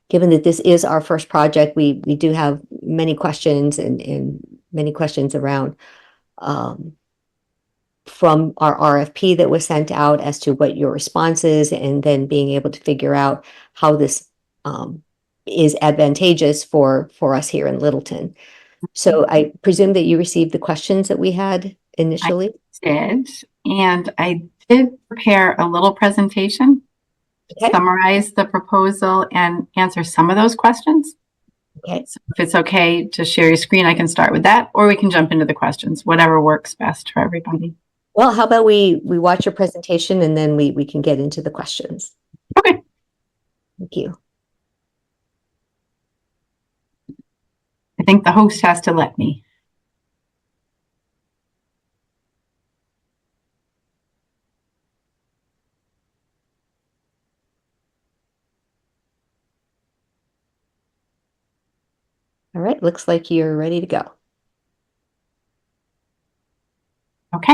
given that this is our first project, we do have many questions and many questions around from our RFP that was sent out as to what your response is, and then being able to figure out how this is advantageous for us here in Littleton. So I presume that you received the questions that we had initially. Did, and I did prepare a little presentation, Okay. summarize the proposal and answer some of those questions. Okay. So if it's okay to share your screen, I can start with that, or we can jump into the questions, whatever works best for everybody. Well, how about we watch your presentation and then we can get into the questions. Okay. Thank you. I think the host has to let me. All right, looks like you're ready to go. Okay.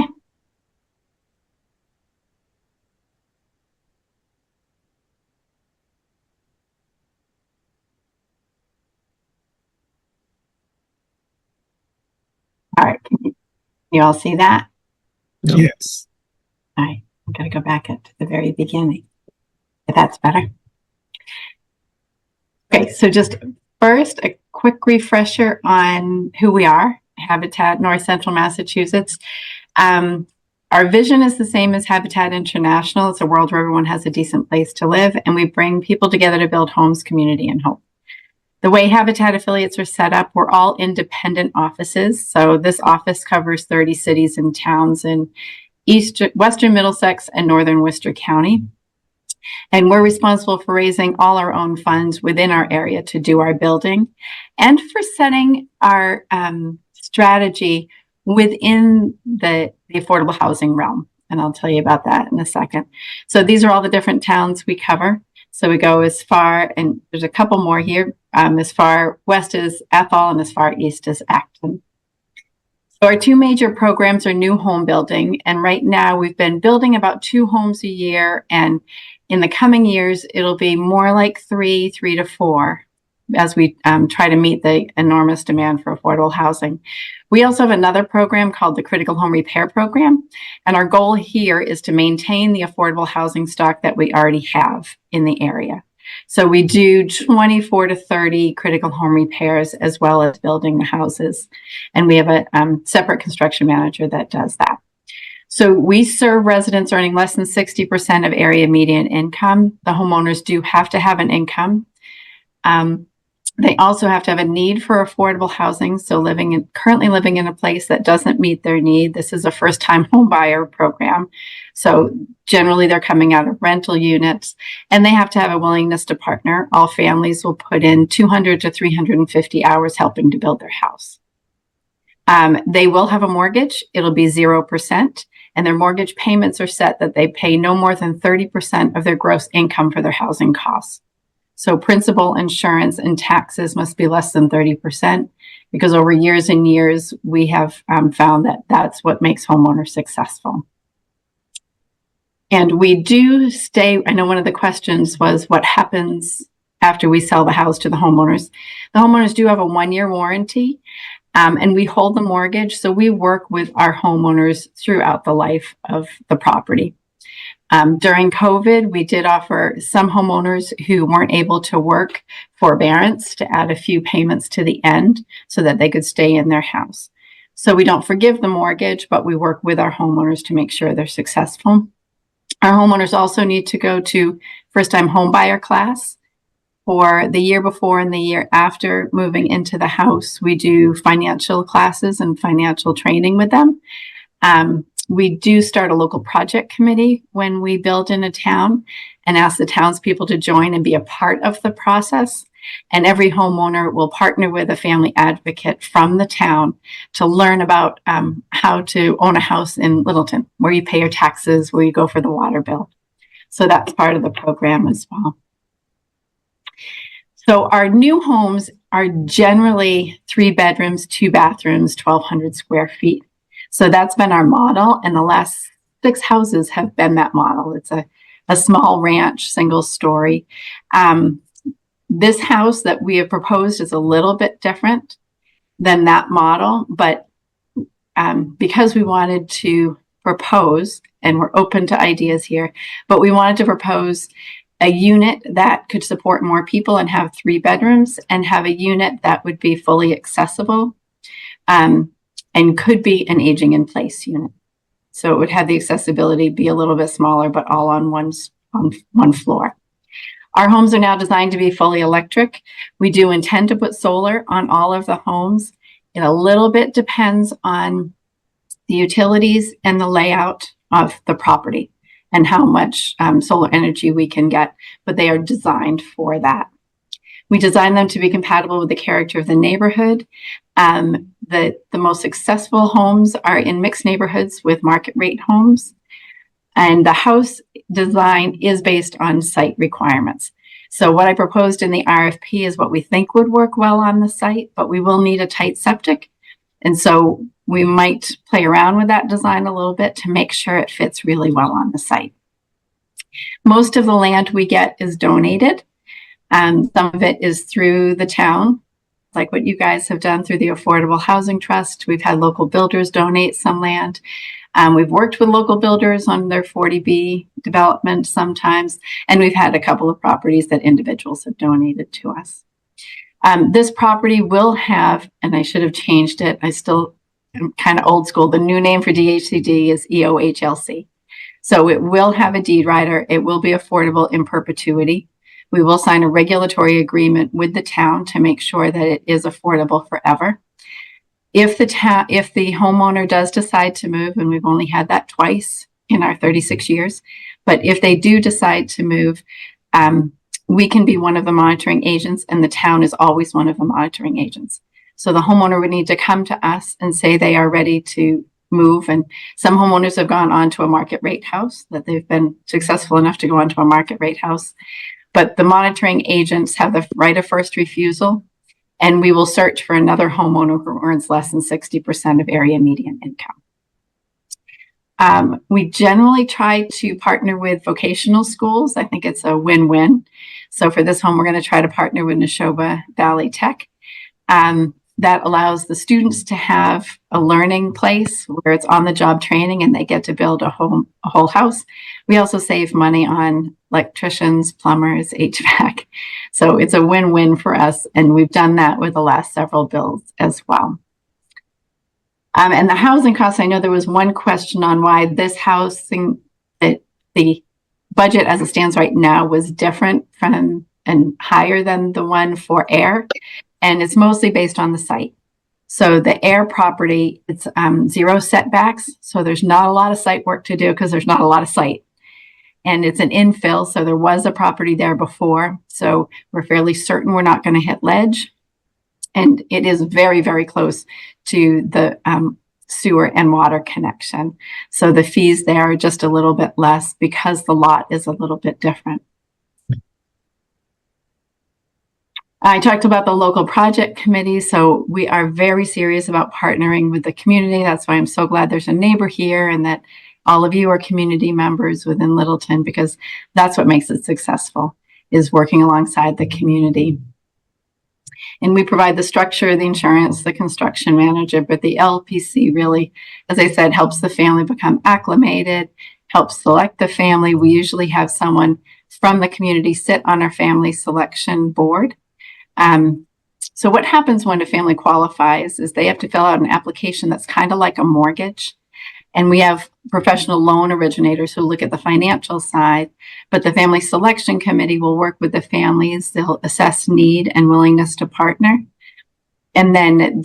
All right. Can you all see that? No. Yes. All right. I'm going to go back up to the very beginning. If that's better. Okay. So just first, a quick refresher on who we are, Habitat North Central Massachusetts. Our vision is the same as Habitat International. It's a world where everyone has a decent place to live, and we bring people together to build homes, community, and hope. The way Habitat affiliates are set up, we're all independent offices. So this office covers 30 cities and towns in Western Middlesex and Northern Worcester County. And we're responsible for raising all our own funds within our area to do our building and for setting our strategy within the affordable housing realm. And I'll tell you about that in a second. So these are all the different towns we cover. So we go as far, and there's a couple more here, as far west as Ethel and as far east as Acton. So our two major programs are new home building. And right now we've been building about 2 homes a year. And in the coming years, it'll be more like 3 to 4 as we try to meet the enormous demand for affordable housing. We also have another program called the Critical Home Repair Program. And our goal here is to maintain the affordable housing stock that we already have in the area. So we do 24 to 30 critical home repairs as well as building the houses. And we have a separate construction manager that does that. So we serve residents earning less than 60% of area median income. The homeowners do have to have an income. They also have to have a need for affordable housing. So currently living in a place that doesn't meet their need. This is a first-time home buyer program. So generally they're coming out of rental units, and they have to have a willingness to partner. All families will put in 200 to 350 hours helping to build their house. They will have a mortgage. It'll be 0%. And their mortgage payments are set that they pay no more than 30% of their gross income for their housing costs. So principal, insurance, and taxes must be less than 30%, because over years and years, we have found that that's what makes homeowners successful. And we do stay, I know one of the questions was what happens after we sell the house to the homeowners. The homeowners do have a 1-year warranty, and we hold the mortgage. So we work with our homeowners throughout the life of the property. During COVID, we did offer some homeowners who weren't able to work forbearance to add a few payments to the end so that they could stay in their house. So we don't forgive the mortgage, but we work with our homeowners to make sure they're successful. Our homeowners also need to go to first-time home buyer class. For the year before and the year after moving into the house, we do financial classes and financial training with them. We do start a local project committee when we build in a town and ask the townspeople to join and be a part of the process. And every homeowner will partner with a family advocate from the town to learn about how to own a house in Littleton, where you pay your taxes, where you go for the water bill. So that's part of the program as well. So our new homes are generally 3 bedrooms, 2 bathrooms, 1,200 square feet. So that's been our model, and the last 6 houses have been that model. It's a small ranch, single story. This house that we have proposed is a little bit different than that model, but because we wanted to propose, and we're open to ideas here, but we wanted to propose a unit that could support more people and have 3 bedrooms, and have a unit that would be fully accessible, and could be an aging in place unit. So it would have the accessibility, be a little bit smaller, but all on one floor. Our homes are now designed to be fully electric. We do intend to put solar on all of the homes. It a little bit depends on the utilities and the layout of the property and how much solar energy we can get, but they are designed for that. We design them to be compatible with the character of the neighborhood. The most successful homes are in mixed neighborhoods with market rate homes. And the house design is based on site requirements. So what I proposed in the RFP is what we think would work well on the site, but we will need a tight septic. And so we might play around with that design a little bit to make sure it fits really well on the site. Most of the land we get is donated. Some of it is through the town, like what you guys have done through the Affordable Housing Trust. We've had local builders donate some land. We've worked with local builders on their 40B development sometimes, and we've had a couple of properties that individuals have donated to us. This property will have, and I should have changed it, I still am kind of old school, the new name for DHCD is EOHLC. So it will have a deed rider. It will be affordable in perpetuity. We will sign a regulatory agreement with the town to make sure that it is affordable forever. If the homeowner does decide to move, and we've only had that twice in our 36 years, but if they do decide to move, we can be one of the monitoring agents, and the town is always one of the monitoring agents. So the homeowner would need to come to us and say they are ready to move. And some homeowners have gone on to a market rate house, that they've been successful enough to go onto a market rate house. But the monitoring agents have the right of first refusal, and we will search for another homeowner who earns less than 60% of area median income. We generally try to partner with vocational schools. I think it's a win-win. So for this home, we're going to try to partner with Neshoba Valley Tech. That allows the students to have a learning place where it's on-the-job training and they get to build a whole house. We also save money on electricians, plumbers, HVAC. So it's a win-win for us, and we've done that with the last several builds as well. And the housing costs, I know there was one question on why this housing, the budget as it stands right now was different from and higher than the one for air. And it's mostly based on the site. So the air property, it's 0 setbacks. So there's not a lot of site work to do because there's not a lot of site. And it's an infill. So there was a property there before. So we're fairly certain we're not going to hit ledge. And it is very, very close to the sewer and water connection. So the fees there are just a little bit less because the lot is a little bit different. I talked about the local project committee. So we are very serious about partnering with the community. That's why I'm so glad there's a neighbor here and that all of you are community members within Littleton, because that's what makes it successful, is working alongside the community. And we provide the structure, the insurance, the construction manager, but the LPC really, as I said, helps the family become acclimated, helps select the family. We usually have someone from the community sit on our family selection board. So what happens when a family qualifies is they have to fill out an application that's kind of like a mortgage. And we have professional loan originators who look at the financial side, but the family selection committee will work with the families. They'll assess need and willingness to partner. And then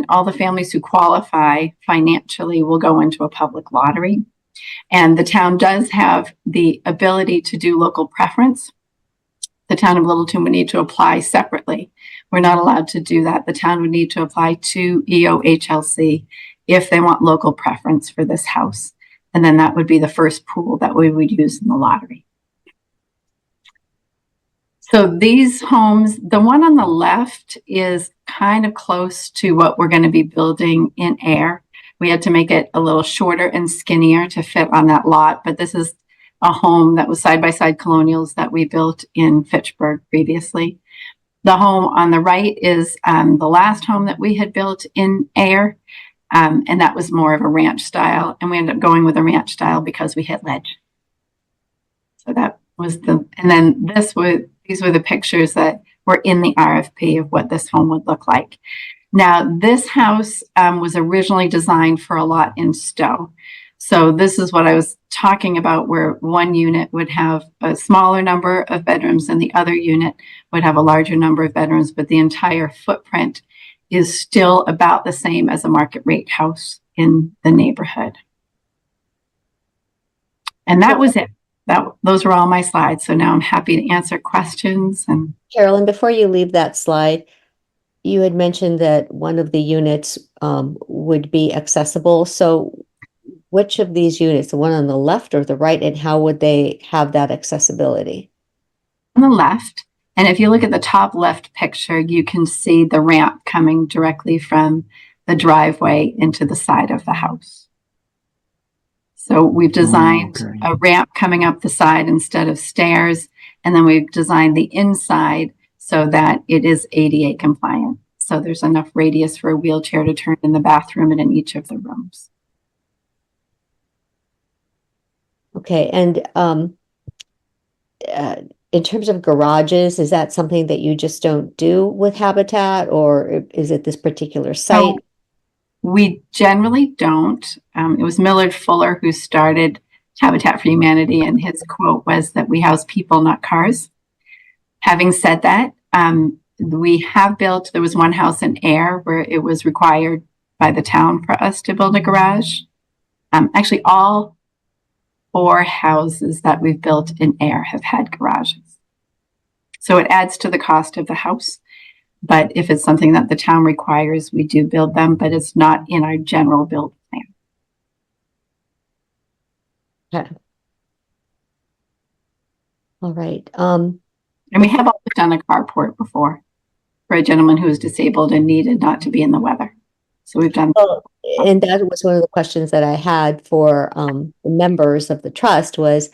all the families who qualify financially will go into a public lottery. And the town does have the ability to do local preference. The town of Littleton would need to apply separately. We're not allowed to do that. The town would need to apply to EOHLC if they want local preference for this house. And then that would be the first pool that we would use in the lottery. So these homes, the one on the left is kind of close to what we're going to be building in air. We had to make it a little shorter and skinnier to fit on that lot, but this is a home that was side-by-side colonials that we built in Fitchburg previously. The home on the right is the last home that we had built in Ayer, and that was more of a ranch style, and we ended up going with a ranch style because we hit ledge. So that was and then these were the pictures that were in the RFP of what this home would look like. Now, this house was originally designed for a lot in Stowe. So this is what I was talking about, where one unit would have a smaller number of bedrooms and the other unit would have a larger number of bedrooms, but the entire footprint is still about the same as a market rate house in the neighborhood. And that was it. Those were all my slides. So now I'm happy to answer questions. And Carolyn, before you leave that slide, you had mentioned that one of the units would be accessible. So which of these units, the one on the left or the right, and how would they have that accessibility? on the left, and if you look at the top left picture, you can see the ramp coming directly from the driveway into the side of the house. So we've designed a ramp coming up the side instead of stairs, and then we've designed the inside so that it is ADA compliant. So there's enough radius for a wheelchair to turn in the bathroom and in each of the rooms. Okay, and in terms of garages, is that something that you just don't do with Habitat, or is it this particular site? So we generally don't. It was Millard Fuller who started Habitat for Humanity, and his quote was that we house people, not cars. Having said that, we have built, there was one house in Ayer where it was required by the town for us to build a garage. Actually, all 4 houses that we've built in Ayer have had garages. So it adds to the cost of the house. But if it's something that the town requires, we do build them, but it's not in our general build plan. Okay. All right. And we have also done a carport before for a gentleman who was disabled and needed not to be in the weather. So we've done. Well, and that was one of the questions that I had for the members of the trust was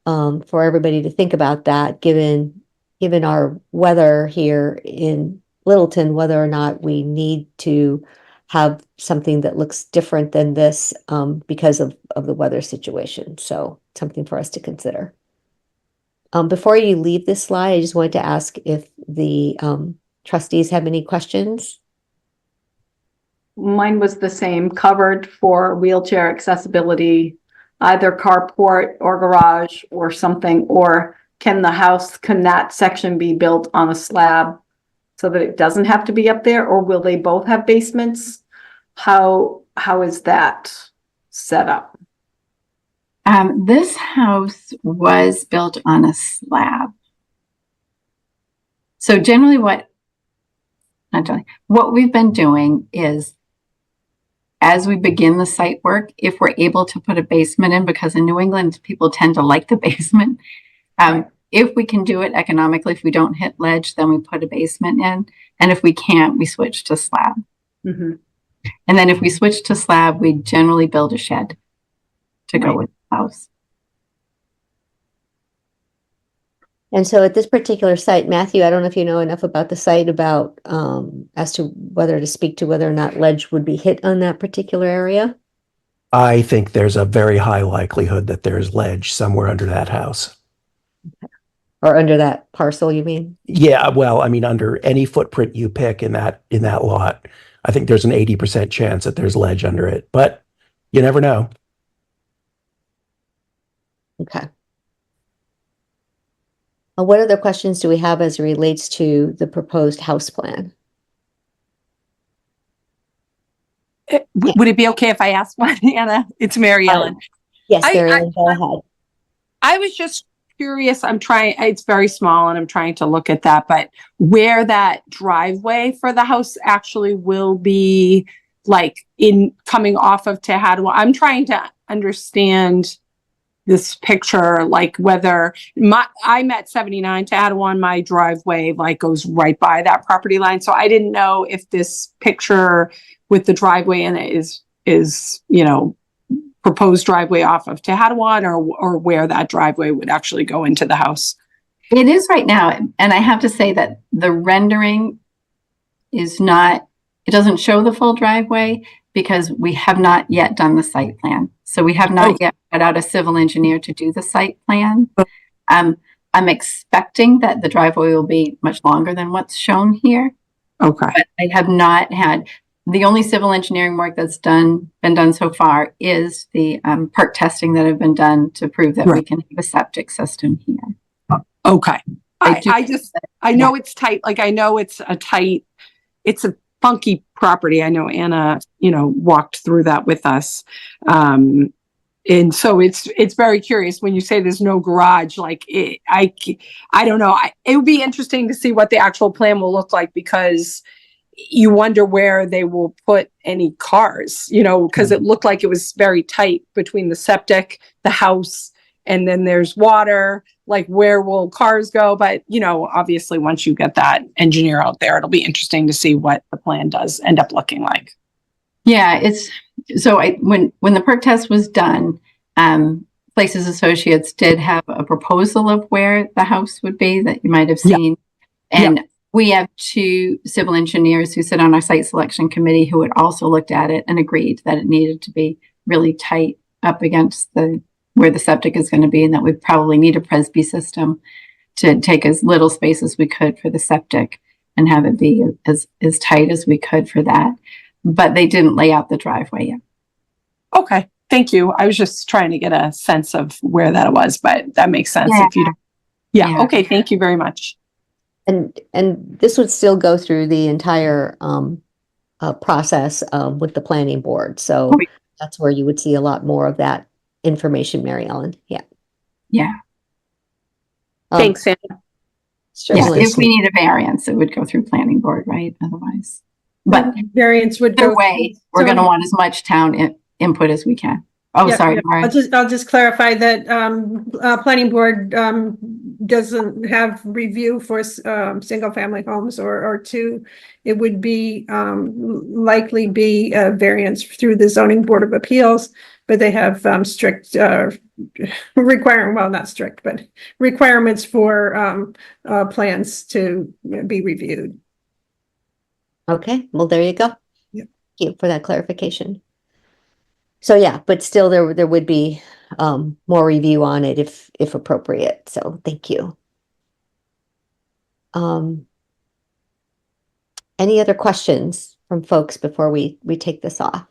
for everybody to think about that, given our weather here in Littleton, whether or not we need to have something that looks different than this because of the weather situation. So something for us to consider. Before you leave this slide, I just wanted to ask if the trustees have any questions. Mine was the same, covered for wheelchair accessibility, either carport or garage or something, or can that section be built on a slab so that it doesn't have to be up there, or will they both have basements? How is that set up? This house was built on a slab. So generally what we've been doing is, as we begin the site work, if we're able to put a basement in, because in New England, people tend to like the basement. If we can do it economically, if we don't hit ledge, then we put a basement in. And if we can't, we switch to slab. Mm-hmm. And then if we switch to slab, we generally build a shed to go with the house. And so at this particular site, Matthew, I don't know if you know enough about the site about as to whether to speak to whether or not ledge would be hit on that particular area. I think there's a very high likelihood that there's ledge somewhere under that house. Or under that parcel, you mean? Yeah, well, I mean, under any footprint you pick in that lot, I think there's an 80% chance that there's ledge under it, but you never know. Okay. What other questions do we have as it relates to the proposed house plan? Would it be okay if I ask one, Anna? It's Mary Ellen. Yes, Mary Ellen, go ahead. I was just curious. It's very small and I'm trying to look at that, but where that driveway for the house actually will be, like in coming off of Tehadawon. I'm trying to understand this picture, like whether I'm at 79 Tehadawon, my driveway like goes right by that property line. So I didn't know if this picture with the driveway in it is proposed driveway off of Tehadawon, or where that driveway would actually go into the house? It is right now, and I have to say that the rendering is not, it doesn't show the full driveway because we have not yet done the site plan. So we have not yet got out a civil engineer to do the site plan. I'm expecting that the driveway will be much longer than what's shown here. Okay. But I have not had, the only civil engineering work that's been done so far is the perk testing that have been done to prove that we can have a septic system here. Okay. I do- I know it's tight. Like, I know it's a funky property. I know Anna, walked through that with us. And so it's very curious when you say there's no garage, like I don't know. It would be interesting to see what the actual plan will look like, because you wonder where they will put any cars, because it looked like it was very tight between the septic, the house, and then there's water. Like, where will cars go? But, obviously once you get that engineer out there, it'll be interesting to see what the plan does end up looking like. Yeah, when the perk test was done, Places Associates did have a proposal of where the house would be that you might have seen. And we have 2 civil engineers who sit on our site selection committee who had also looked at it and agreed that it needed to be really tight up against where the septic is going to be, and that we'd probably need a Presby system to take as little space as we could for the septic and have it be as tight as we could for that. But they didn't lay out the driveway yet. Okay. Thank you. I was just trying to get a sense of where that was, but that makes sense. Yeah. If you don't. Yeah. Okay. Thank you very much. And this would still go through the entire process with the planning board. So that's where you would see a lot more of that information, Mary Ellen. Yeah. Yeah. Thanks, Anna. Yeah, if we need a variance, it would go through planning board, right? Otherwise, but variance would either go way, we're going to want as much town input as we can. Oh, sorry. I'll just clarify that planning board doesn't have review for single family homes or 2. It would be likely be a variance through the zoning board of appeals, but they have strict not strict, but requirements for plans to be reviewed. Okay, well, there you go. Yeah. Thank you for that clarification. So yeah, but still there would be more review on it if appropriate. So thank you. Any other questions from folks before we take this off?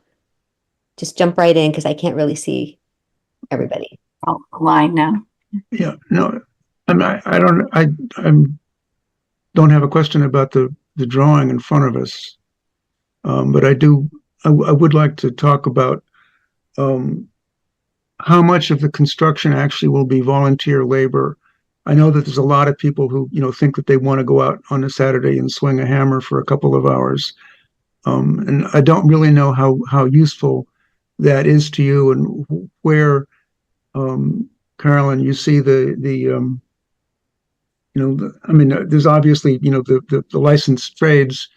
Just jump right in because I can't really see everybody. I'll line now. Yeah, no, I don't have a question about the drawing in front of us. But I would like to talk about how much of the construction actually will be volunteer labor. I know that there's a lot of people who, think that they want to go out on a Saturday and swing a hammer for a couple of hours. And I don't really know how useful that is to you, and where, Carolyn, you see the there's obviously, the licensed trades,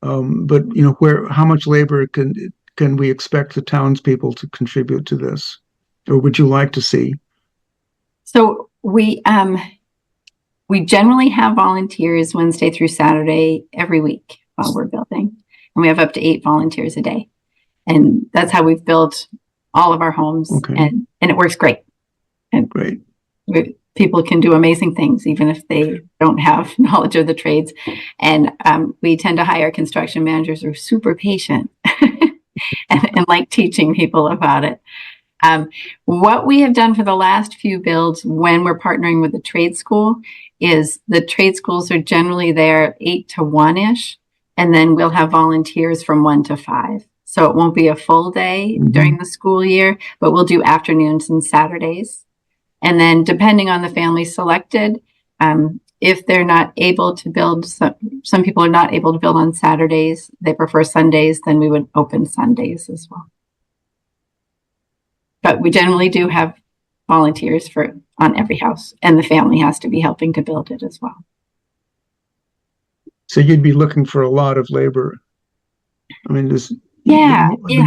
but how much labor can we expect the townspeople to contribute to this, or would you like to see? So we generally have volunteers Wednesday through Saturday every week while we're building, and we have up to 8 volunteers a day, and that's how we've built all of our homes. Okay. And it works great. And Great. People can do amazing things even if they don't have knowledge of the trades. And we tend to hire construction managers who are super patient and like teaching people about it. What we have done for the last few builds when we're partnering with the trade school is the trade schools are generally there 8 to 1-ish, and then we'll have volunteers from 1 to 5. So it won't be a full day during the school year, but we'll do afternoons and Saturdays. And then depending on the family selected, if they're not able to build, some people are not able to build on Saturdays, they prefer Sundays, then we would open Sundays as well. But we generally do have volunteers on every house, and the family has to be helping to build it as well. So you'd be looking for a lot of labor. I mean, the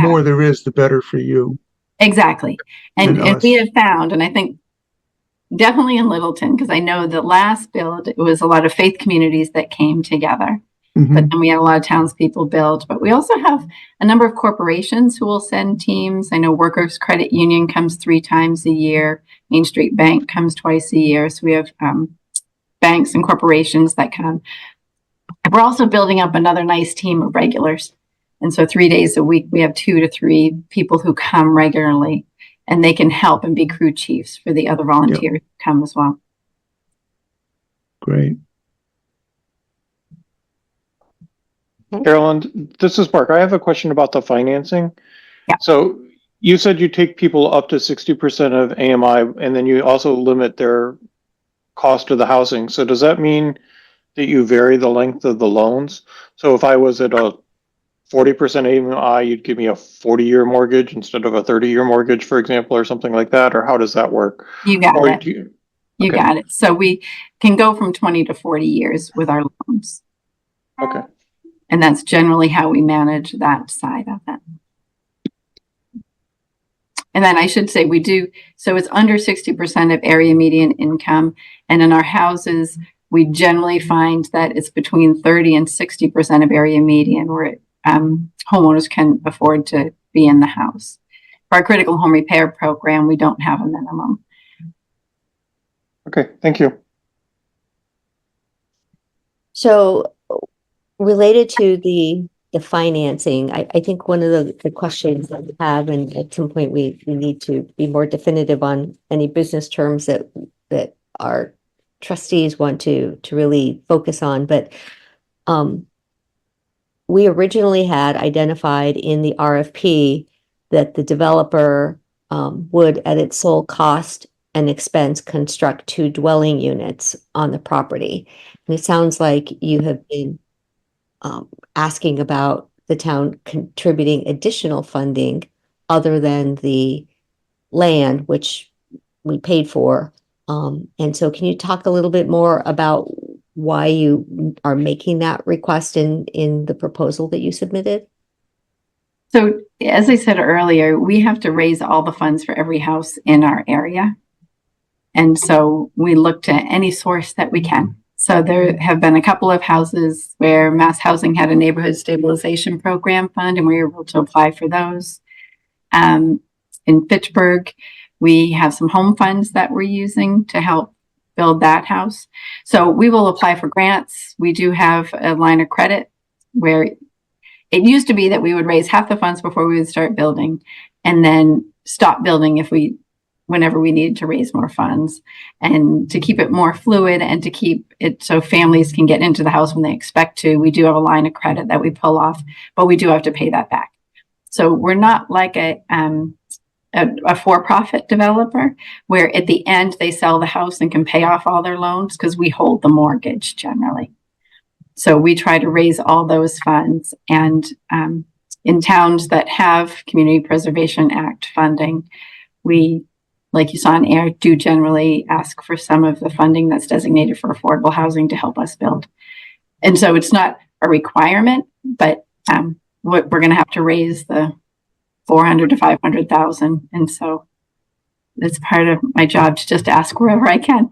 more there is, the better for you. Exactly. And And we us. have found, and I think definitely in Littleton, because I know the last build, it was a lot of faith communities that came together. Mhm. But then we had a lot of townspeople build. But we also have a number of corporations who will send teams. I know Workers Credit Union comes 3 times a year. Main Street Bank comes twice a year. So we have banks and corporations that come. We're also building up another nice team of regulars. And so 3 days a week, we have 2 to 3 people who come regularly, and they can help and be crew chiefs for the other volunteers who come as well. Great. Carolyn, this is Mark. I have a question about the financing. Yeah. So you said you take people up to 60% of AMI, and then you also limit their cost of the housing. So does that mean that you vary the length of the loans? So if I was at a 40% AMI, you'd give me a 40-year mortgage instead of a 30-year mortgage, for example, or something like that? Or how does that work? You got Or it. do you, You okay. got it. So we can go from 20 to 40 years with our loans. Okay. And that's generally how we manage that side of it. And then I should say we do, so it's under 60% of area median income. And in our houses, we generally find that it's between 30 and 60% of area median where homeowners can afford to be in the house. For our critical home repair program, we don't have a minimum. Okay, thank you. So related to the financing, I think one of the questions that we have, and at some point we need to be more definitive on any business terms that our trustees want to really focus on, but we originally had identified in the RFP that the developer would, at its sole cost and expense, construct 2 dwelling units on the property. And it sounds like you have been asking about the town contributing additional funding other than the land, which we paid for. And so can you talk a little bit more about why you are making that request in the proposal that you submitted? So as I said earlier, we have to raise all the funds for every house in our area. And so we look to any source that we can. So there have been a couple of houses where Mass Housing had a neighborhood stabilization program fund, and we were able to apply for those. In Fitchburg, we have some home funds that we're using to help build that house. So we will apply for grants. We do have a line of credit where it used to be that we would raise half the funds before we would start building and then stop building whenever we needed to raise more funds. And to keep it more fluid and to keep it so families can get into the house when they expect to, we do have a line of credit that we pull off, but we do have to pay that back. So we're not like a for-profit developer where at the end they sell the house and can pay off all their loans, because we hold the mortgage generally. So we try to raise all those funds. And in towns that have Community Preservation Act funding, we, like you saw in AIR, do generally ask for some of the funding that's designated for affordable housing to help us build. And so it's not a requirement, but we're going to have to raise the 400 to 500,000. And so it's part of my job to just ask wherever I can.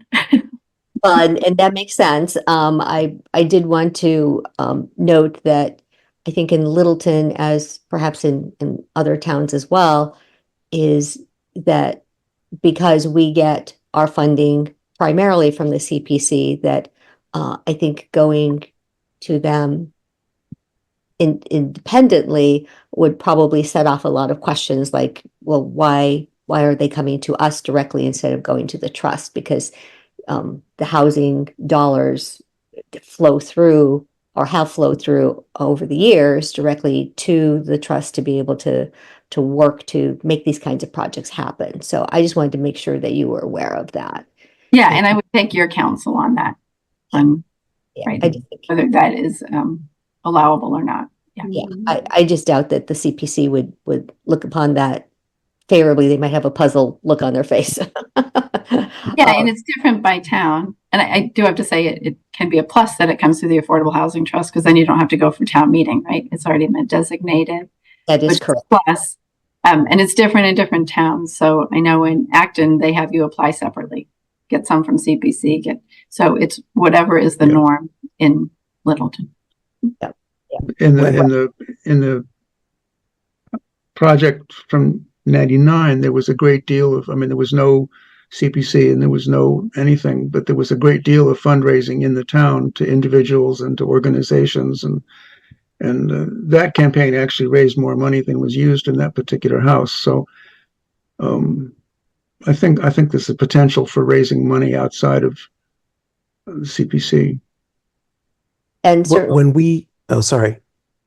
And that makes sense. I did want to note that I think in Littleton, as perhaps in other towns as well, is that because we get our funding primarily from the CPC, that I think going to them independently would probably set off a lot of questions like, well, why are they coming to us directly instead of going to the trust? Because the housing dollars flow through or have flowed through over the years directly to the trust to be able to work to make these kinds of projects happen. So I just wanted to make sure that you were aware of that. Yeah, and I would take your counsel on that. Right, whether that is allowable or not. Yeah, I just doubt that the CPC would look upon that favorably. They might have a puzzled look on their face. Yeah, and it's different by town. And I do have to say it can be a plus that it comes through the Affordable Housing Trust, because then you don't have to go for town meeting, right? It's already been designated. That is correct. Plus, And it's different in different towns. So I know in Acton, they have you apply separately, get some from CPC, so it's whatever is the Yeah. norm in Littleton. In the project from 99, there was a great deal of, there was no CPC and there was no anything, but there was a great deal of fundraising in the town to individuals and to organizations, and that campaign actually raised more money than was used in that particular house. So I think there's a potential for raising money outside of CPC. And certainly, Sorry.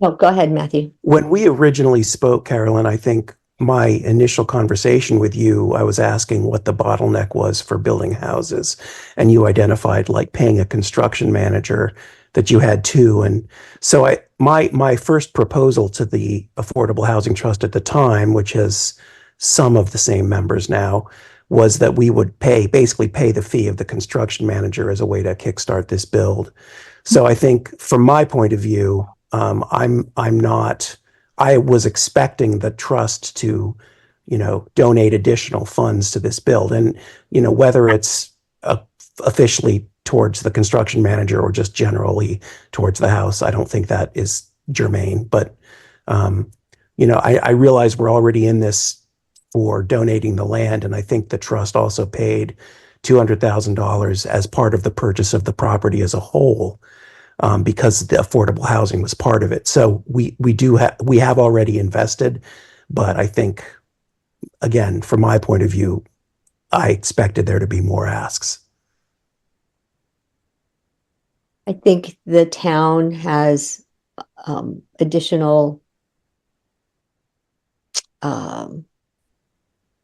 oh, go ahead, Matthew. When we originally spoke, Carolyn, I think my initial conversation with you, I was asking what the bottleneck was for building houses, and you identified like paying a construction manager, that you had two. And so my first proposal to the Affordable Housing Trust at the time, which has some of the same members now, was that we would basically pay the fee of the construction manager as a way to kickstart this build. So I think from my point of view, I was expecting the trust to, donate additional funds to this build. And, whether it's officially towards the construction manager or just generally towards the house, I don't think that is germane. But, I realize we're already in this for donating the land. And I think the trust also paid $200,000 as part of the purchase of the property as a whole. Because the affordable housing was part of it. So we have already invested, but I think, again, from my point of view, I expected there to be more asks. I think the town has additional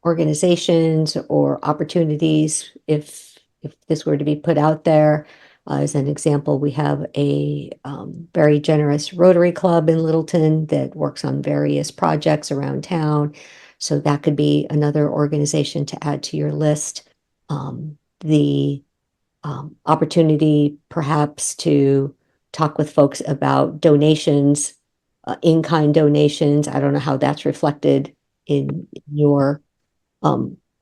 organizations or opportunities if this were to be put out there. As an example, we have a very generous Rotary Club in Littleton that works on various projects around town. So that could be another organization to add to your list. The opportunity perhaps to talk with folks about donations, in-kind donations. I don't know how that's reflected in your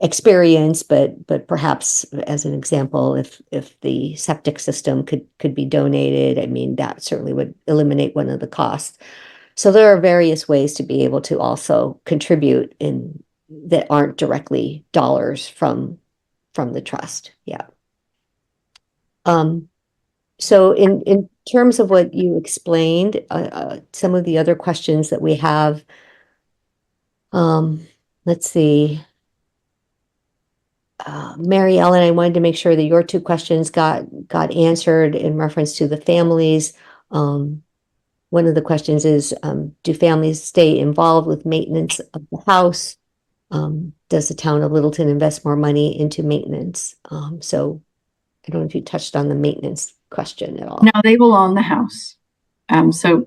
experience, but perhaps as an example, if the septic system could be donated, that certainly would eliminate one of the costs. So there are various ways to be able to also contribute that aren't directly dollars from the trust. Yeah. So in terms of what you explained, some of the other questions that we have, let's see. Mary Ellen, I wanted to make sure that your two questions got answered in reference to the families. One of the questions is, do families stay involved with maintenance of the house? Does the town of Littleton invest more money into maintenance? So I don't know if you touched on the maintenance question at all. No, they will own the house. So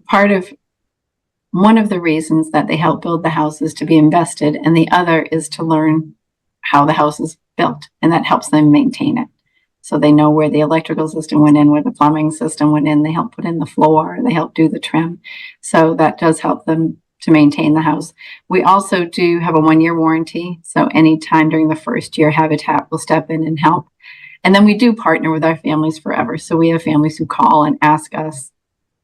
one of the reasons that they help build the house is to be invested, and the other is to learn how the house is built, and that helps them maintain it. So they know where the electrical system went in, where the plumbing system went in, they help put in the floor, they help do the trim. So that does help them to maintain the house. We also do have a 1-year warranty. So anytime during the first year, Habitat will step in and help. And then we do partner with our families forever. So we have families who call and ask us,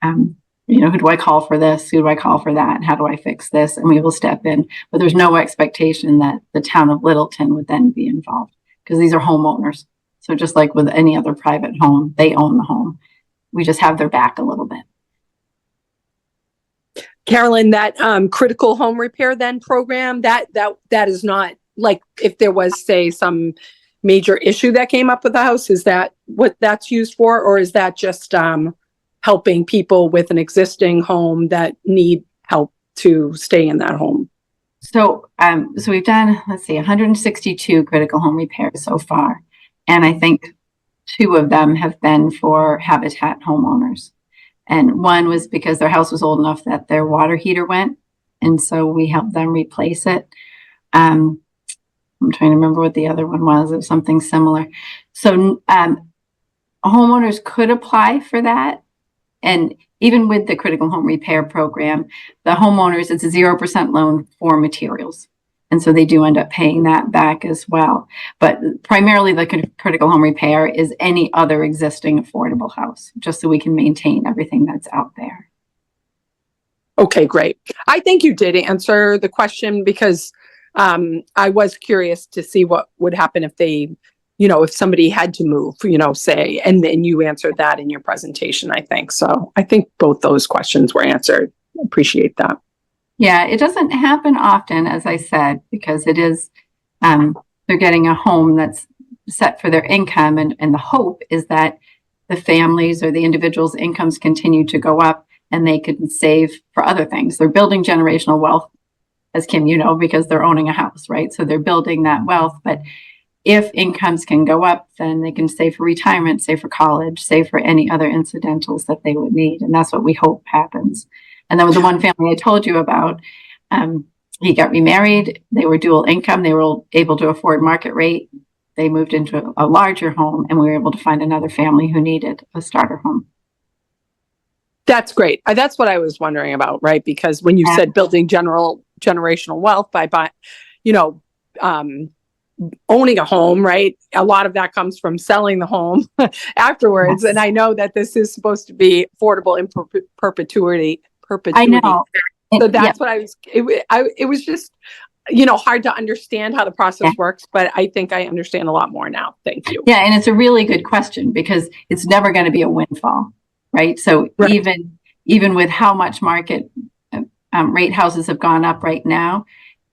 who do I call for this? Who do I call for that? How do I fix this? And we will step in, but there's no expectation that the town of Littleton would then be involved, because these are homeowners. So just like with any other private home, they own the home. We just have their back a little bit. Carolyn, that critical home repair then program, that is not like, if there was, say, some major issue that came up with the house, is that what that's used for? Or is that just helping people with an existing home that need help to stay in that home? So we've done, 162 critical home repairs so far. And I think 2 of them have been for Habitat homeowners. And one was because their house was old enough that their water heater went. And so we helped them replace it. I'm trying to remember what the other one was. It was something similar. So homeowners could apply for that. And even with the critical home repair program, the homeowners, it's a 0% loan for materials. And so they do end up paying that back as well. But primarily the critical home repair is any other existing affordable house, just so we can maintain everything that's out there. Okay, great. I think you did answer the question because I was curious to see what would happen if they, if somebody had to move, say, and then you answered that in your presentation, I think. So I think both those questions were answered. Appreciate that. Yeah, it doesn't happen often, as I said, because it is, they're getting a home that's set for their income. And the hope is that the families or the individuals' incomes continue to go up and they can save for other things. They're building generational wealth, as Kim, because they're owning a house, right? So they're building that wealth. But if incomes can go up, then they can save for retirement, save for college, save for any other incidentals that they would need. And that's what we hope happens. And then with the one family I told you about, he got remarried. They were dual income. They were able to afford market rate. They moved into a larger home, and we were able to find another family who needed a starter home. That's great. That's what I was wondering about, right? Because when you said building generational wealth by owning a home, right? A lot of that comes from selling the home afterwards. Yes. And I know that this is supposed to be affordable in perpetuity. I know. So that's what I was, it was just, hard to understand how the process works, but I think I understand a lot more now. Thank you. Yeah. And it's a really good question because it's never going to be a windfall, right? So even with how much market rate houses have gone up right now,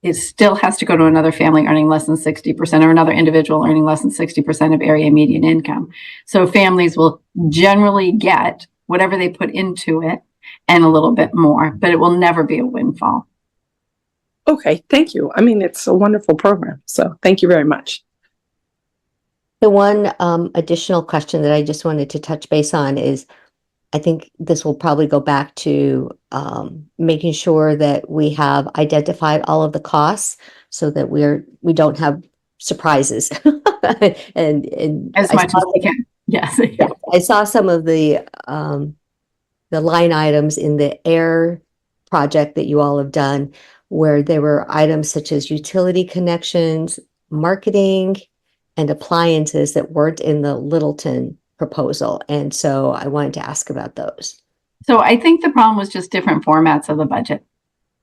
it still has to go to another family earning less than 60% or another individual earning less than 60% of area median income. So families will generally get whatever they put into it and a little bit more, but it will never be a windfall. Okay, thank you. I mean, it's a wonderful program. So thank you very much. The one additional question that I just wanted to touch base on is, I think this will probably go back to making sure that we have identified all of the costs so that we don't have surprises. and as much as we can. Yes. Yeah, I saw some of the line items in the AIR project that you all have done, where there were items such as utility connections, marketing, and appliances that weren't in the Littleton proposal. And so I wanted to ask about those. So I think the problem was just different formats of the budget.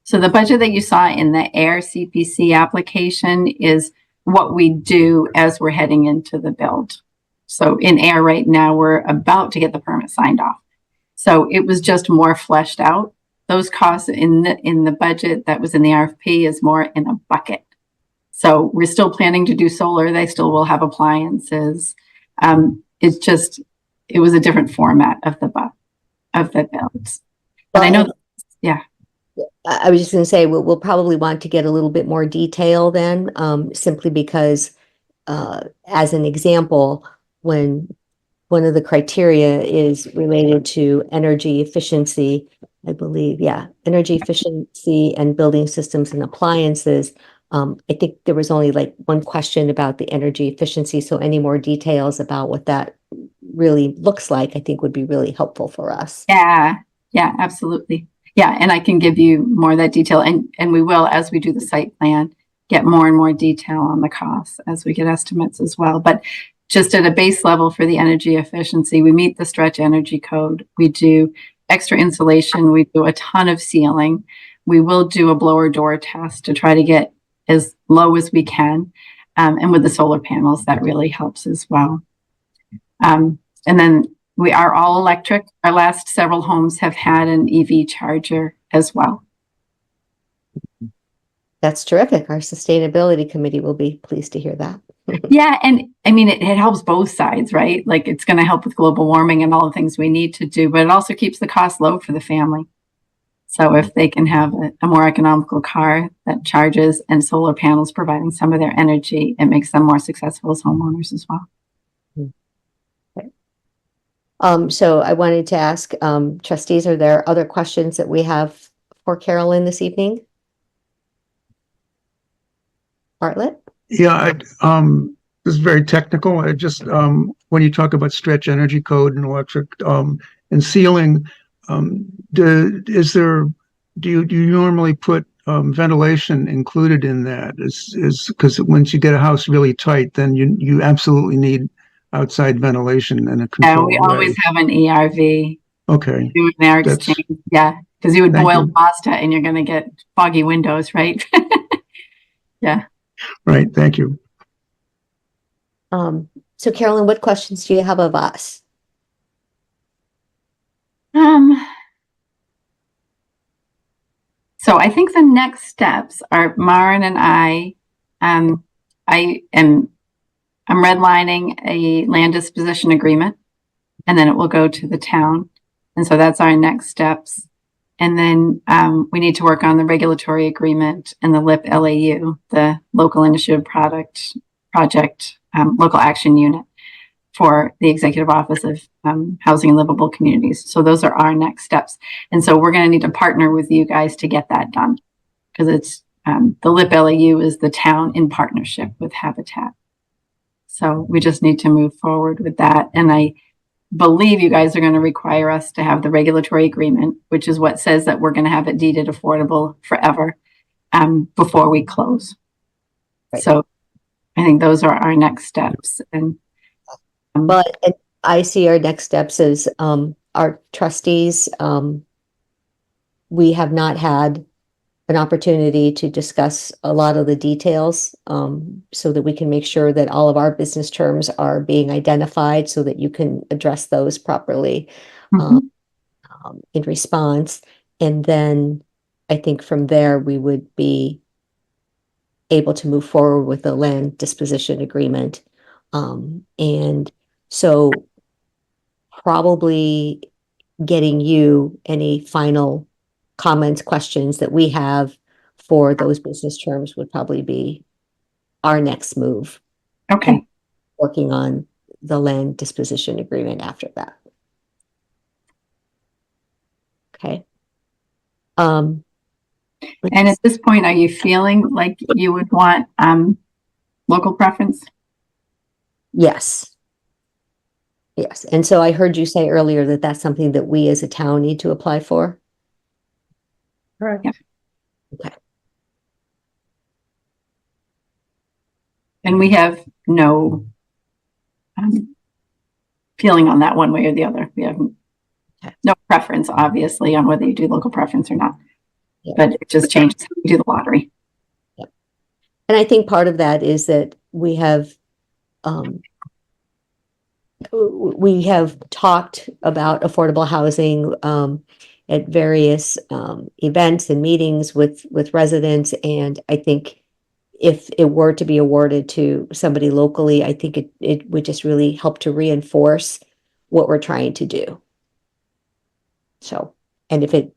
So the budget that you saw in the AIR CPC application is what we do as we're heading into the build. So in AIR right now, we're about to get the permit signed off. So it was just more fleshed out. Those costs in the budget that was in the RFP is more in a bucket. So we're still planning to do solar. They still will have appliances. It's just, it was a different format of the builds. But I know, I was just going to say, we'll probably want to get a little bit more detail then, simply because, as an example, when one of the criteria is related to energy efficiency, I believe, energy efficiency and building systems and appliances. I think there was only like one question about the energy efficiency. So any more details about what that really looks like, I think would be really helpful for us. Yeah, absolutely. Yeah, and I can give you more of that detail, and we will, as we do the site plan, get more and more detail on the costs as we get estimates as well. But just at a base level for the energy efficiency, we meet the stretch energy code. We do extra insulation. We do a ton of sealing. We will do a blower door test to try to get as low as we can. And with the solar panels, that really helps as well. And then we are all electric. Our last several homes have had an EV charger as well. That's terrific. Our sustainability committee will be pleased to hear that. Yeah. And I mean, it helps both sides, right? Like it's going to help with global warming and all the things we need to do, but it also keeps the cost low for the family. So if they can have a more economical car that charges and solar panels providing some of their energy, it makes them more successful as homeowners as well. Okay. So I wanted to ask trustees, are there other questions that we have for Carolyn this evening? Bartlett? Yeah, this is very technical. I just when you talk about stretch energy code and electric and sealing, do you normally put ventilation included in that? Is because once you get a house really tight, then you absolutely need outside ventilation in a And controlled we way. always have an ERV Okay, doing their That's- exchange. Yeah, because you would Thank boil you. pasta and you're going to get foggy windows, right? right, thank you. So Carolyn, what questions do you have of us? So I think the next steps are Maren and I'm redlining a land disposition agreement, and then it will go to the town. And so that's our next steps. And then we need to work on the regulatory agreement and the LIP LAU, the Local Initiative Project, Local Action Unit for the Executive Office of Housing and Livable Communities. So those are our next steps. And so we're going to need to partner with you guys to get that done, because it's the LIP LAU is the town in partnership with Habitat. So we just need to move forward with that. And I believe you guys are going to require us to have the regulatory agreement, which is what says that we're going to have it deeded affordable forever before we close. Right. So I think those are our next steps. And But I see our next steps as our trustees. We have not had an opportunity to discuss a lot of the details so that we can make sure that all of our business terms are being identified so that you can address those properly in response. And then I think from there we would be able to move forward with the land disposition agreement. And so probably getting you any final comments, questions that we have for those business terms would probably be our next move. okay. And working on the land disposition agreement after that. Okay. And at this point, are you feeling like you would want local preference? Yes. Yes. And so I heard you say earlier that that's something that we as a town need to apply for. Right. Yeah. Okay. And we have no feeling on that one way or the other. We have no preference, obviously, on whether you do local preference or not. Yeah. But it just changes how you do the lottery. Yep. And I think part of that is that we have talked about affordable housing at various events and meetings with residents, and I think if it were to be awarded to somebody locally, I think it would just really help to reinforce what we're trying to do. So, and if it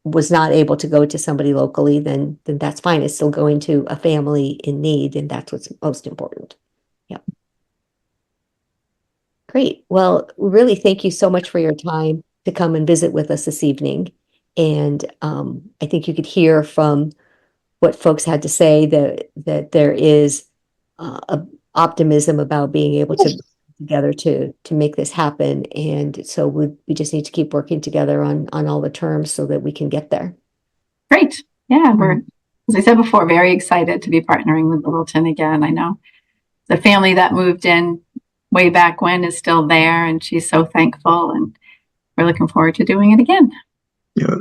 was not able to go to somebody locally, then that's fine. It's still going to a family in need, and that's what's most important. Yep. Great. Well, really, thank you so much for your time to come and visit with us this evening. And I think you could hear from what folks had to say that there is a optimism about being able to together to make this happen. And so we just need to keep working together on all the terms so that we can get there. Great. Yeah, we're, as I said before, very excited to be partnering with Littleton again. I know the family that moved in way back when is still there, and she's so thankful, and we're looking forward to doing it again. Yeah,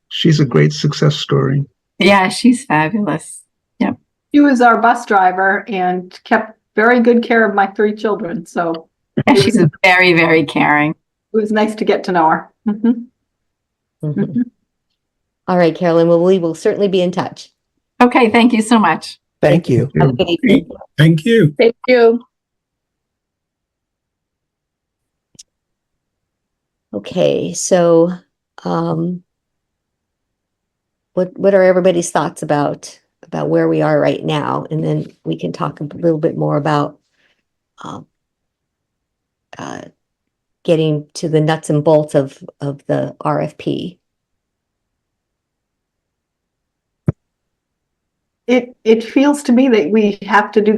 she's a great success story. Yeah, she's fabulous. Yep. She was our bus driver and kept very good care of my 3 children. So Yeah, she's very, very caring. it was nice to get to know her. All right, Carolyn, well, we will certainly be in touch. Okay, thank you so much. Thank you. Have a good evening. Thank you. Thank you. Okay, so what are everybody's thoughts about where we are right now? And then we can talk a little bit more about getting to the nuts and bolts of the RFP. It feels to me that we have to do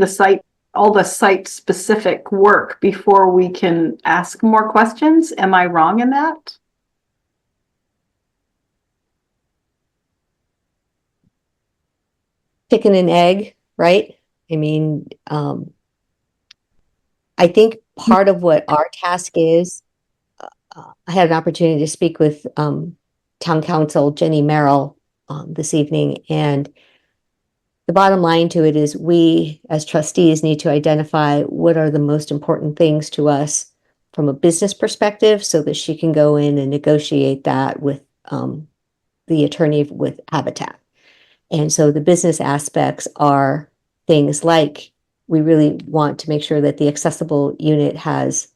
all the site specific work before we can ask more questions. Am I wrong in that? chicken and egg, right? I mean, I think part of what our task is, I had an opportunity to speak with Town Council Jenny Merrill this evening, and the bottom line to it is we as trustees need to identify what are the most important things to us from a business perspective so that she can go in and negotiate that with the attorney with Habitat. And so the business aspects are things like we really want to make sure that the accessible unit has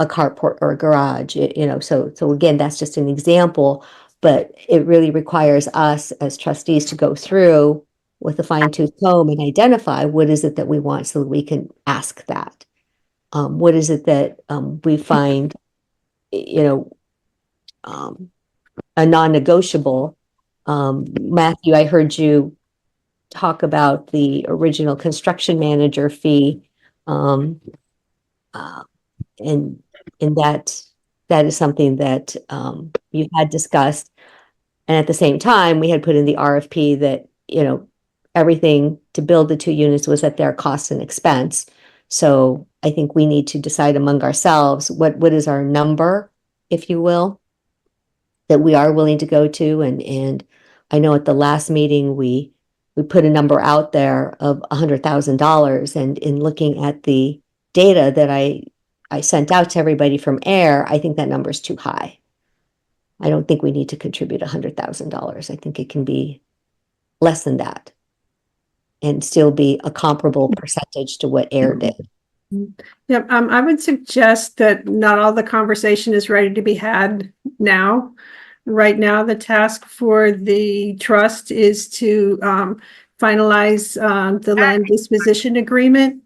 a carport or a garage, so again, that's just an example, but it really requires us as trustees to go through with a fine tooth comb and identify what is it that we want so that we can ask that. What is it that we find, a non-negotiable? Matthew, I heard you talk about the original construction manager fee. And that is something that you had discussed. And at the same time, we had put in the RFP that, everything to build the 2 units was at their cost and expense. So I think we need to decide among ourselves, what is our number, if you will, that we are willing to go to. And I know at the last meeting, we put a number out there of $100,000, and in looking at the data that I sent out to everybody from AIR, I think that number is too high. I don't think we need to contribute $100,000. I think it can be less than that and still be a comparable percentage to what AIR did. Yep, I would suggest that not all the conversation is ready to be had now. Right now, the task for the trust is to finalize the land disposition agreement.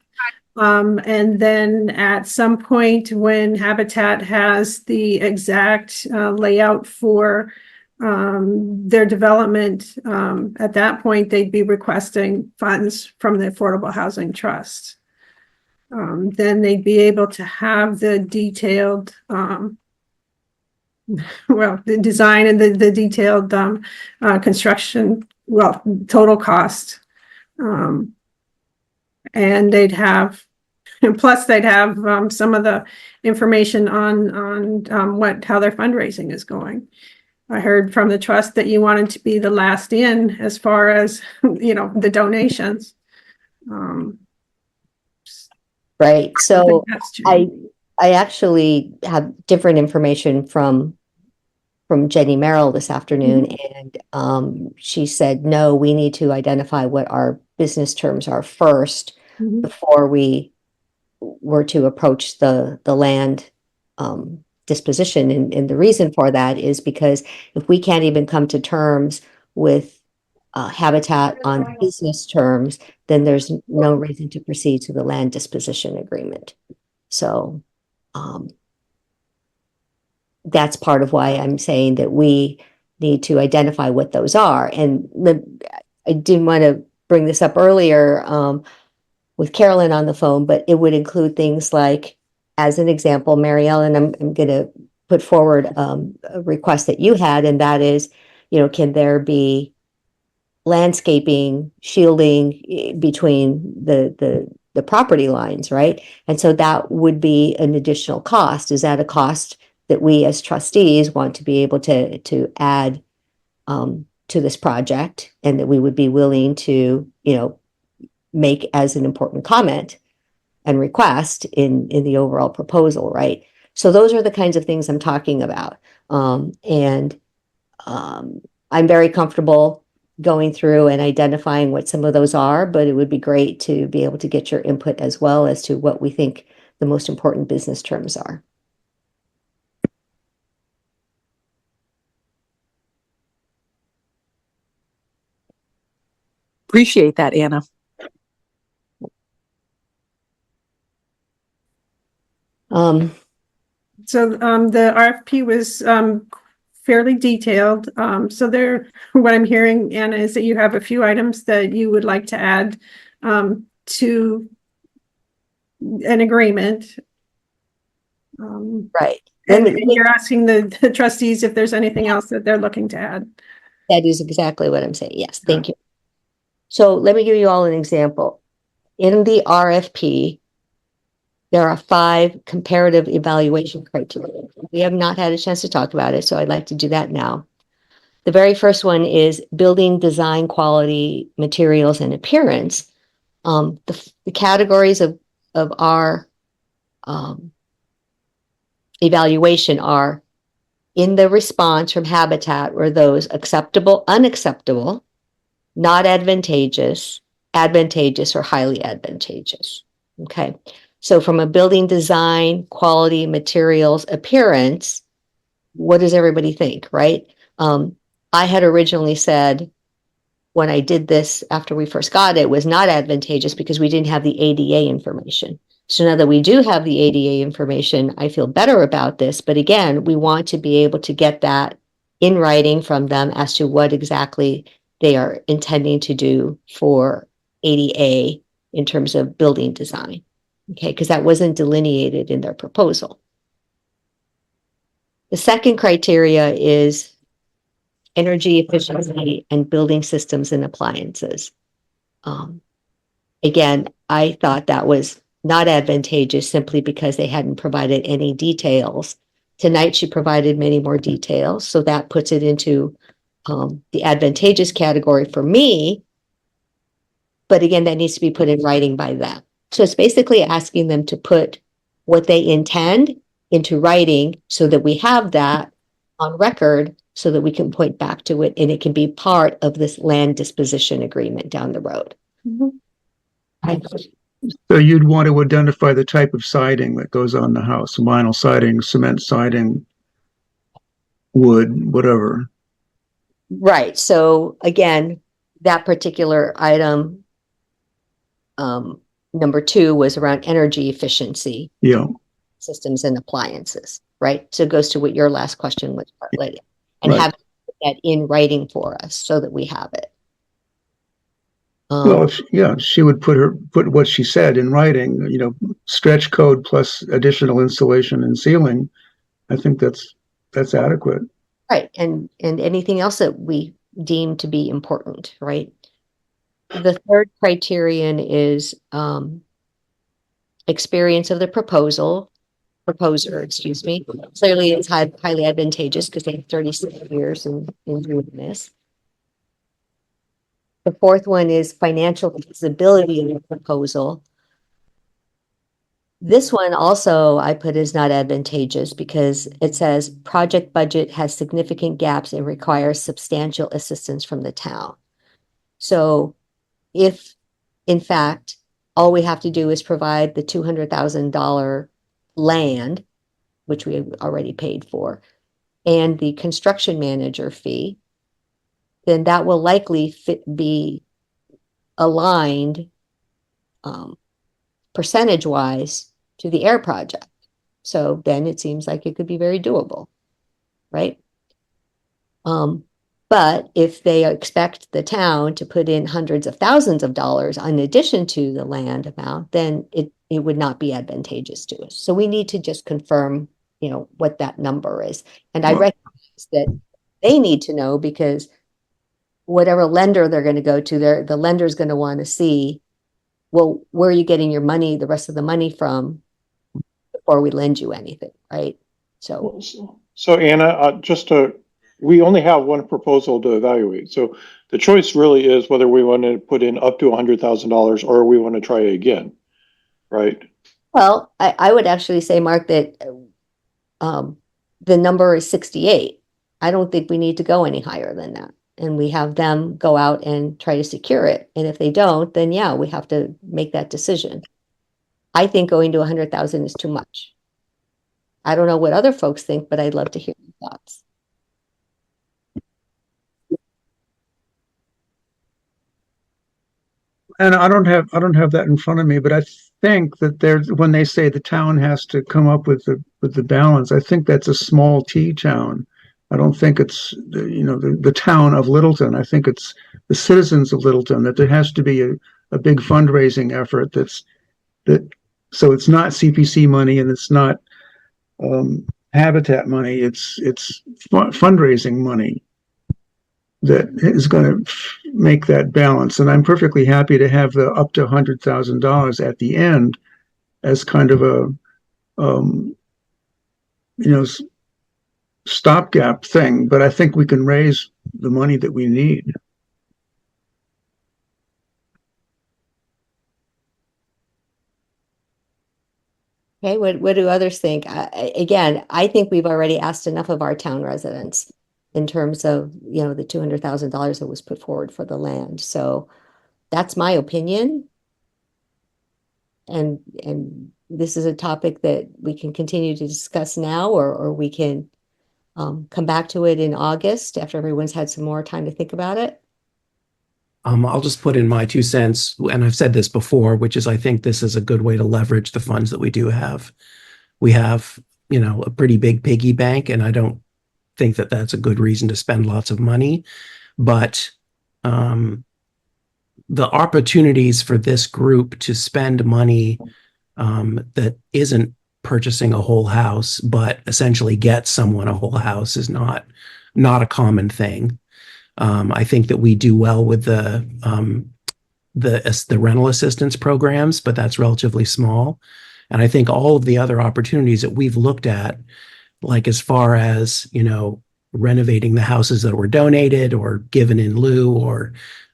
And then at some point when Habitat has the exact layout for their development, at that point, they'd be requesting funds from the Affordable Housing Trust. Then they'd be able to have the detailed, the design and the detailed construction, total cost. And they'd have, plus they'd have some of the information on how their fundraising is going. I heard from the trust that you wanted to be the last in as far as, the donations. Right. So That's true. I actually have different information from Jenny Merrill this afternoon, and she said, no, we need to identify what our business terms are first before we were to approach the land disposition. And the reason for that is because if we can't even come to terms with Habitat on business terms, then there's no reason to proceed to the land disposition agreement. So that's part of why I'm saying that we need to identify what those are. And I didn't want to bring this up earlier with Carolyn on the phone, but it would include things like, as an example, Mary Ellen, I'm going to put forward a request that you had, and that is, can there be landscaping, shielding between the property lines, right? And so that would be an additional cost. Is that a cost that we as trustees want to be able to add to this project, and that we would be willing to, make as an important comment and request in the overall proposal, right? So those are the kinds of things I'm talking about. And I'm very comfortable going through and identifying what some of those are, but it would be great to be able to get your input as well as to what we think the most important business terms are. Appreciate that, Anna. So the RFP was fairly detailed. So what I'm hearing, Anna, is that you have a few items that you would like to add to an agreement. Right. And you're asking the trustees if there's anything else that they're looking to add. That is exactly what I'm saying. Yes, thank you. So let me give you all an example. In the RFP, there are 5 comparative evaluation criteria. We have not had a chance to talk about it, so I'd like to do that now. The very first one is building design, quality, materials, and appearance. The categories of our evaluation are in the response from Habitat were those acceptable, unacceptable, not advantageous, advantageous, or highly advantageous. Okay. So from a building design, quality, materials, appearance, what does everybody think, right? I had originally said when I did this after we first got it was not advantageous because we didn't have the ADA information. So now that we do have the ADA information, I feel better about this. But again, we want to be able to get that in writing from them as to what exactly they are intending to do for ADA in terms of building design. Okay, because that wasn't delineated in their proposal. The second criteria is energy efficiency and building systems and appliances. Again, I thought that was not advantageous simply because they hadn't provided any details. Tonight, she provided many more details, so that puts it into the advantageous category for me. But again, that needs to be put in writing by them. So it's basically asking them to put what they intend into writing so that we have that on record so that we can point back to it and it can be part of this land disposition agreement down the road. So you'd want to identify the type of siding that goes on the house, vinyl siding, cement siding, wood, whatever. Right. So again, that particular item, number 2 was around energy efficiency. Yeah. Systems and appliances, right? So it goes to what your last question was partly, and Right. have that in writing for us so that we have it. Well, she would put what she said in writing, stretch code plus additional insulation and sealing. I think that's adequate. Right. And anything else that we deem to be important, right? The third criterion is experience of the proposer, excuse me. Clearly it's highly advantageous because they have 36 years in doing this. The fourth one is financial feasibility of the proposal. This one also I put as not advantageous because it says project budget has significant gaps and requires substantial assistance from the town. So if in fact, all we have to do is provide the $200,000 land, which we have already paid for, and the construction manager fee, then that will likely be aligned percentage-wise to the air project. So then it seems like it could be very doable, right? But if they expect the town to put in hundreds of thousands of dollars in addition to the land amount, then it would not be advantageous to us. So we need to just confirm, what that number is. And I recognize that they need to know because whatever lender they're going to go to, the lender's going to want to see, well, where are you getting your money, the rest of the money from before we lend you anything, right? So Anna, we only have one proposal to evaluate. So the choice really is whether we want to put in up to $100,000 or we want to try again, right? Well, I would actually say, Mark, that the number is 68. I don't think we need to go any higher than that. And we have them go out and try to secure it. And if they don't, then yeah, we have to make that decision. I think going to 100,000 is too much. I don't know what other folks think, but I'd love to hear your thoughts. And I don't have that in front of me, but I think that when they say the town has to come up with the balance, I think that's a small T town. I don't think it's the town of Littleton. I think it's the citizens of Littleton, that there has to be a big fundraising effort so it's not CPC money and it's not Habitat money. It's fundraising money. that is going to make that balance. And I'm perfectly happy to have the up to $100,000 at the end as kind of a, you know, stopgap thing. But I think we can raise the money that we need. Okay, what do others think? Again, I think we've already asked enough of our town residents in terms of, you know, the $200,000 that was put forward for the land. So that's my opinion. And this is a topic that we can continue to discuss now, or we can come back to it in August after everyone's had some more time to think about it. I'll just put in my 2 cents, and I've said this before, which is I think this is a good way to leverage the funds that we do have. We have, you know, a pretty big piggy bank, and I don't think that that's a good reason to spend lots of money. But the opportunities for this group to spend money that isn't purchasing a whole house, but essentially get someone a whole house is not a common thing. I think that we do well with the rental assistance programs, but that's relatively small. And I think all of the other opportunities that we've looked at, like as far as, you know, renovating the houses that were donated or given in lieu, or,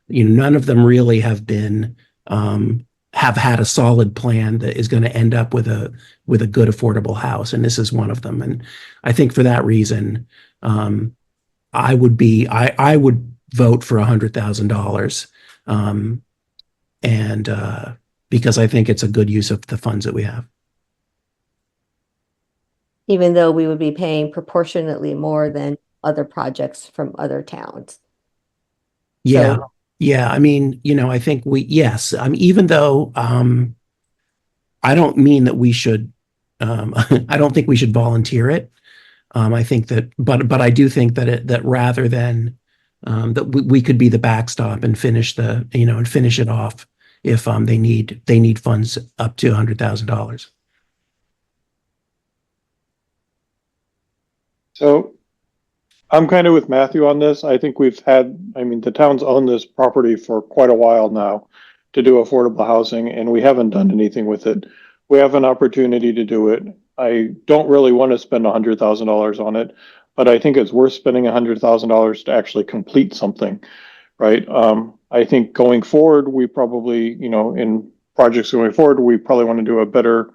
you know, none of them really have been have had a solid plan that is going to end up with a good affordable house, and this is one of them. And I think for that reason, I would vote for $100,000, and because I think it's a good use of the funds that we have. Even though we would be paying proportionately more than other projects from other towns. Yeah. So, Yeah. I mean, you know, I think yes. Even though I don't mean that we should, I don't think we should volunteer it. I think that, but I do think that rather than that we could be the backstop and finish it off if they need funds up to $100,000. So I'm kind of with Matthew on this. I think the town's owned this property for quite a while now to do affordable housing, and we haven't done anything with it. We have an opportunity to do it. I don't really want to spend $100,000 on it, but I think it's worth spending $100,000 to actually complete something, right? I think going forward, we probably, in projects going forward, we probably want to do a better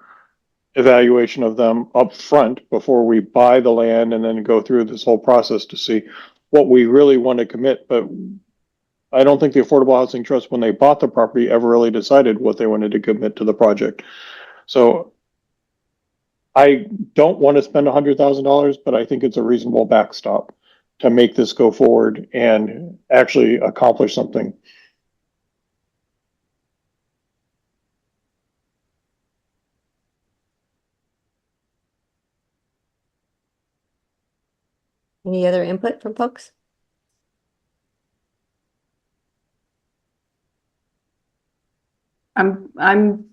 evaluation of them up front before we buy the land and then go through this whole process to see what we really want to commit. But I don't think the Affordable Housing Trust, when they bought the property, ever really decided what they wanted to commit to the project. So I don't want to spend $100,000, but I think it's a reasonable backstop to make this go forward and actually accomplish something. any other input from folks? I'm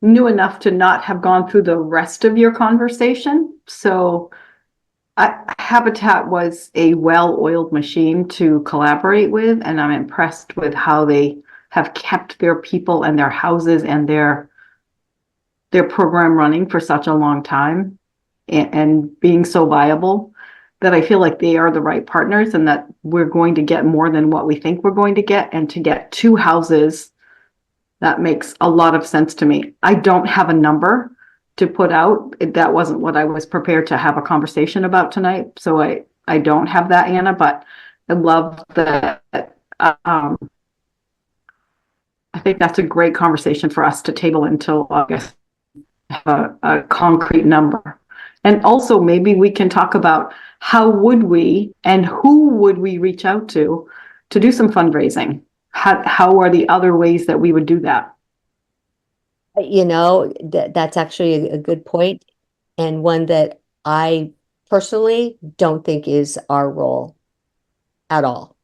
new enough to not have gone through the rest of your conversation. So Habitat was a well-oiled machine to collaborate with, and I'm impressed with how they have kept their people and their houses and their program running for such a long time and being so viable, that I feel like they are the right partners and that we're going to get more than what we think we're going to get. And to get 2 houses, that makes a lot of sense to me. I don't have a number to put out. That wasn't what I was prepared to have a conversation about tonight. So I don't have that, Anna, but I love that. I think that's a great conversation for us to table until August, have a concrete number. And also maybe we can talk about how would we and who would we reach out to do some fundraising? How are the other ways that we would do that? That's actually a good point, and one that I personally don't think is our role at all.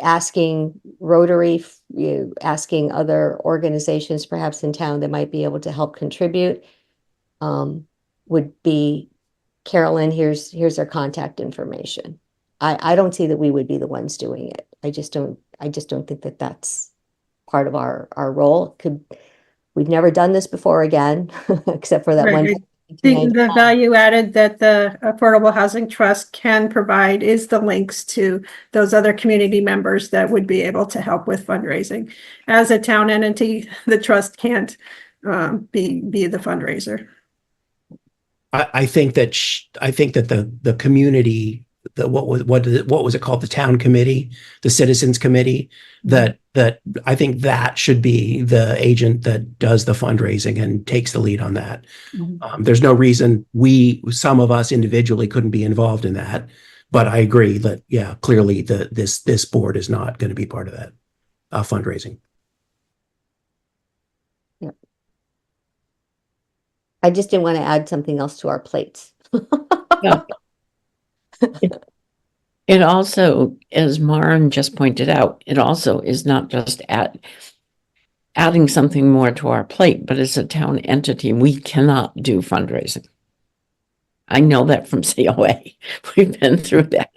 Asking Rotary, asking other organizations perhaps in town that might be able to help contribute would be, Carolyn, here's our contact information. I don't see that we would be the ones doing it. I just don't think that that's part of our role. We've never done this before again, except for that one. Right. The value added that the Affordable Housing Trust can provide is the links to those other community members that would be able to help with fundraising. As a town entity, the trust can't be the fundraiser. I think that the community, what was it called, the town committee, the citizens committee, that I think that should be the agent that does the fundraising and takes the lead on that. There's no reason some of us individually couldn't be involved in that, but I agree that, yeah, clearly this board is not going to be part of that fundraising. I just didn't want to add something else to our plates. Yeah. It also, as Maren just pointed out, it also is not just adding something more to our plate, but as a town entity, we cannot do fundraising. I know that from COA. We've been through that.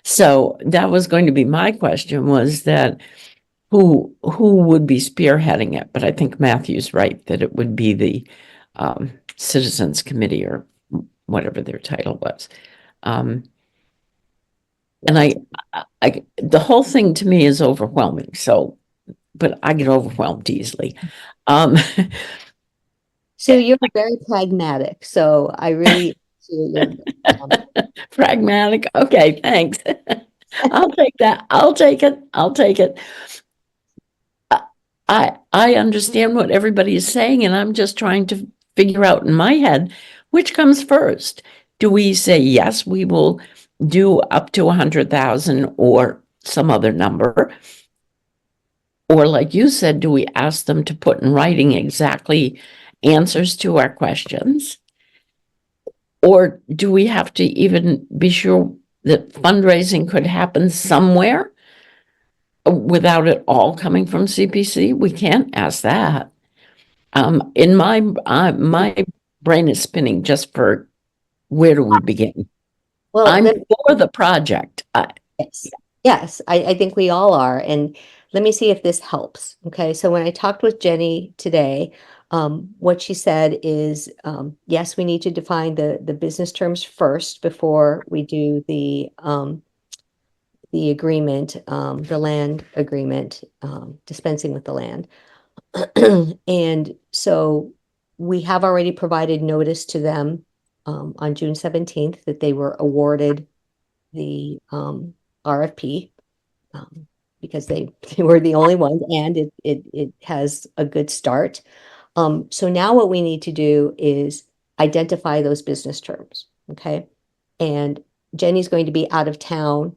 So that was going to be my question, was that who would be spearheading it? But I think Matthew's right that it would be the Citizens Committee or whatever their title was. And I the whole thing to me is overwhelming. So, but I get overwhelmed easily. So you're very pragmatic. So I really pragmatic. Okay, thanks. I'll take that. I'll take it. I understand what everybody is saying, and I'm just trying to figure out in my head which comes first. Do we say yes, we will do up to 100,000 or some other number? Or like you said, do we ask them to put in writing exactly answers to our questions? Or do we have to even be sure that fundraising could happen somewhere without it all coming from CPC? We can't ask that. In my brain is spinning just for where do we begin? well, I'm for the project. yes, I think we all are. And let me see if this helps. Okay, so when I talked with Jenny today, what she said is, yes, we need to define the business terms first before we do the agreement, the land agreement, dispensing with the land. And so we have already provided notice to them on June 17th that they were awarded the RFP because they were the only ones, and it has a good start. So now what we need to do is identify those business terms, okay? And Jenny's going to be out of town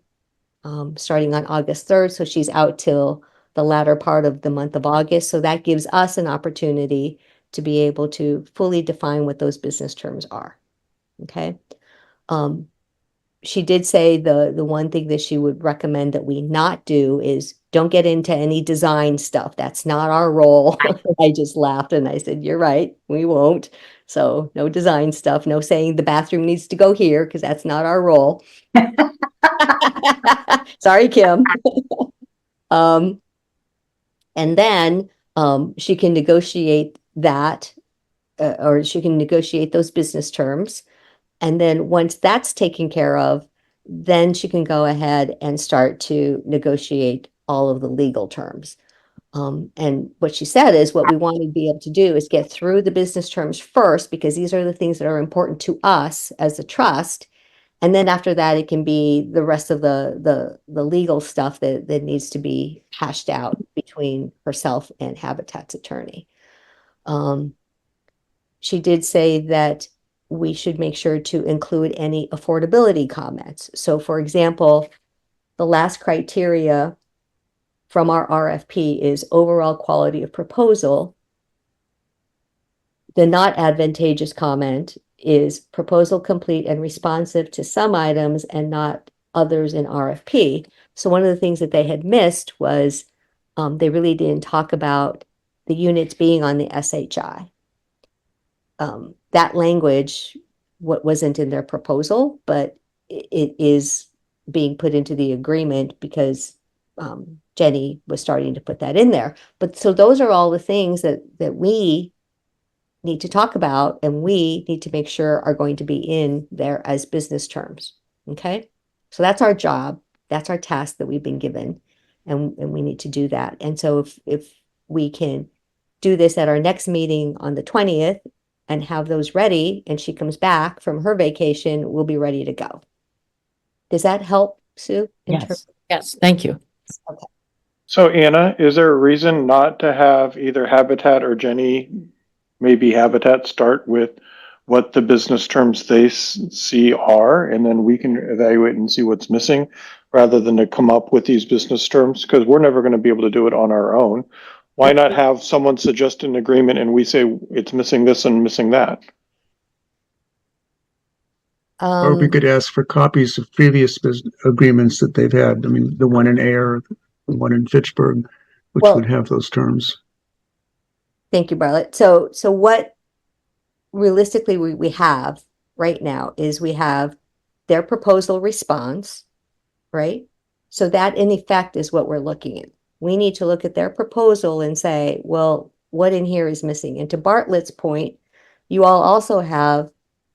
starting on August 3rd, so she's out till the latter part of the month of August. So that gives us an opportunity to be able to fully define what those business terms are, okay? She did say the one thing that she would recommend that we not do is don't get into any design stuff. That's not our role. I just laughed and I said, you're right, we won't. So no design stuff, no saying the bathroom needs to go here because that's not our role. Sorry, Kim. And then she can negotiate that or she can negotiate those business terms. And then once that's taken care of, then she can go ahead and start to negotiate all of the legal terms. And what she said is what we want to be able to do is get through the business terms first, because these are the things that are important to us as a trust. And then after that, it can be the rest of the legal stuff that needs to be hashed out between herself and Habitat's attorney. She did say that we should make sure to include any affordability comments. So for example, the last criteria from our RFP is overall quality of proposal. The not advantageous comment is proposal complete and responsive to some items and not others in RFP. So one of the things that they had missed was they really didn't talk about the units being on the SHI. That language wasn't in their proposal, but it is being put into the agreement because Jenny was starting to put that in there. But so those are all the things that we need to talk about and we need to make sure are going to be in there as business terms. Okay? So that's our job. That's our task that we've been given. And we need to do that. And so if we can do this at our next meeting on the 20th and have those ready and she comes back from her vacation, we'll be ready to go. Does that help, Sue? Yes, thank you. Okay. So Anna, is there a reason not to have either Habitat or Jenny, maybe Habitat, start with what the business terms they see are, and then we can evaluate and see what's missing, rather than to come up with these business terms? Because we're never going to be able to do it on our own. Why not have someone suggest an agreement and we say it's missing this and missing that? Or we could ask for copies of previous agreements that they've had. I mean, the one in Ayer, the one in Fitchburg, which Well- would have those terms. Thank you, Bartlett. So what realistically we have right now is we have their proposal response, right? So that in effect is what we're looking at. We need to look at their proposal and say, well, what in here is missing? And to Bartlett's point, you all also have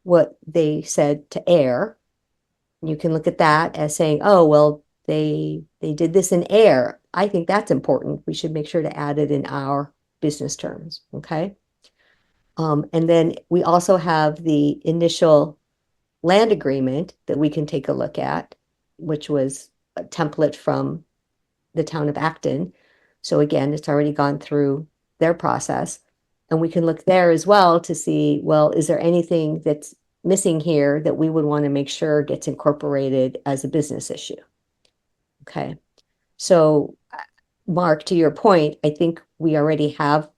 what they said to Ayer. You can look at that as saying, oh, well, they did this in Ayer. I think that's important. We should make sure to add it in our business terms, okay? And then we also have the initial land agreement that we can take a look at, which was a template from the town of Acton. So again, it's already gone through their process. And we can look there as well to see, well, is there anything that's missing here that we would want to make sure gets incorporated as a business issue? Okay. So Mark, to your point, I think we already have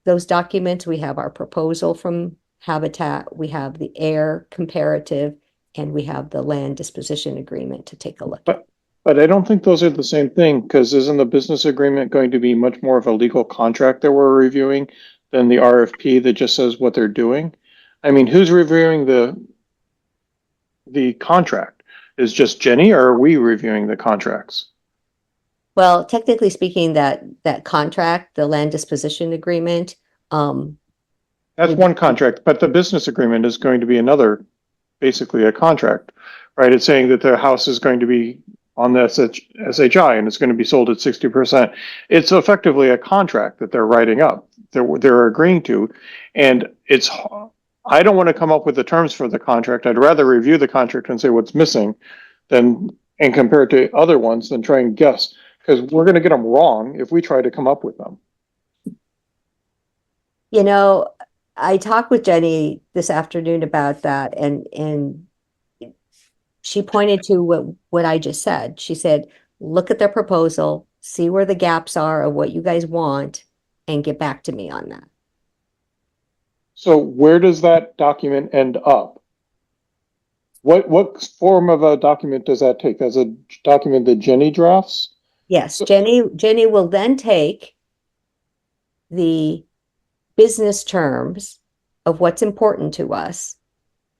those documents. We have our proposal from Habitat, we have the Ayer comparative, and we have the land disposition agreement to take a look at. But I don't think those are the same thing, because isn't the business agreement going to be much more of a legal contract that we're reviewing than the RFP that just says what they're doing? I mean, who's reviewing the contract? Is just Jenny, or are we reviewing the contracts? Well, technically speaking, that contract, the land disposition agreement, That's one contract, but the business agreement is going to be another, basically a contract, right? It's saying that the house is going to be on the SHI and it's going to be sold at 60%. It's effectively a contract that they're writing up, they're agreeing to. And I don't want to come up with the terms for the contract. I'd rather review the contract and say what's missing and compare it to other ones than try and guess, because we're going to get them wrong if we try to come up with them. you know, I talked with Jenny this afternoon about that, and she pointed to what I just said. She said, look at their proposal, see where the gaps are of what you guys want, and get back to me on that. So where does that document end up? What form of a document does that take? As a document that Jenny drafts? Yes, Jenny will then take the business terms of what's important to us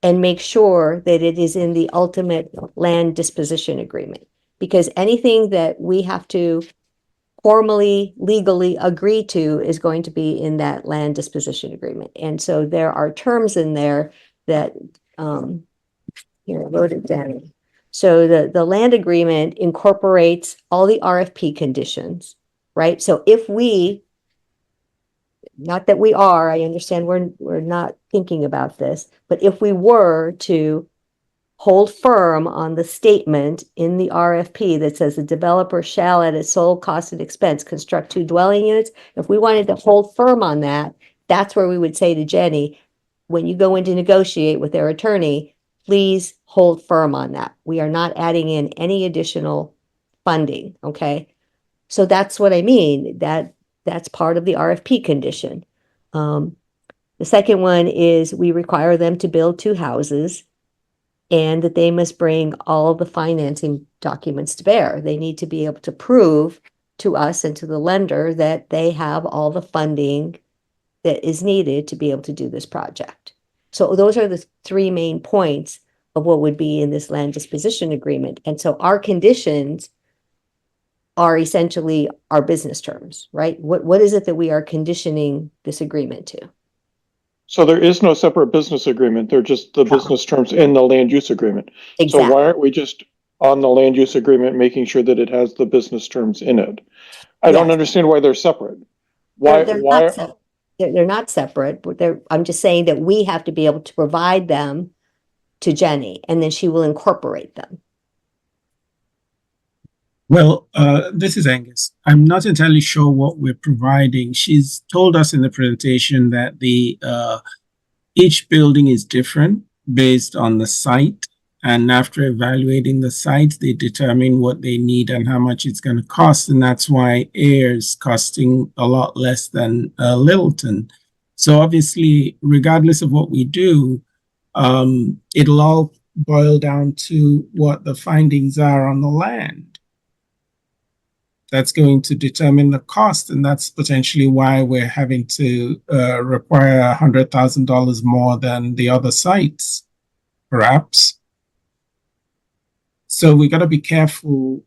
and make sure that it is in the ultimate land disposition agreement. Because anything that we have to formally, legally agree to is going to be in that land disposition agreement. And so there are terms in there that, here, I wrote it down. So the land agreement incorporates all the RFP conditions, right? So if we, not that we are, I understand we're not thinking about this, but if we were to hold firm on the statement in the RFP that says the developer shall at its sole cost and expense construct 2 dwelling units, if we wanted to hold firm on that, that's where we would say to Jenny, when you go in to negotiate with their attorney, please hold firm on that. We are not adding in any additional funding, okay? So that's what I mean, that's part of the RFP condition. The second one is we require them to build 2 houses and that they must bring all the financing documents to bear. They need to be able to prove to us and to the lender that they have all the funding that is needed to be able to do this project. So those are the 3 main points of what would be in this land disposition agreement. And so our conditions are essentially our business terms, right? What is it that we are conditioning this agreement to? So there is no separate business agreement. They're just the business terms in the land use agreement. So Exactly. why aren't we just on the land use agreement, making sure that it has the business terms in it? I don't Yes. understand why they're separate. They're Why? not separate. They're not separate, but I'm just saying that we have to be able to provide them to Jenny, and then she will incorporate them. Well, this is Angus. I'm not entirely sure what we're providing. She's told us in the presentation that the each building is different based on the site, and after evaluating the site, they determine what they need and how much it's going to cost, and that's why Ayers costing a lot less than Littleton. So obviously, regardless of what we do, it'll all boil down to what the findings are on the land. That's going to determine the cost, and that's potentially why we're having to require $100,000 more than the other sites, perhaps. So we got to be careful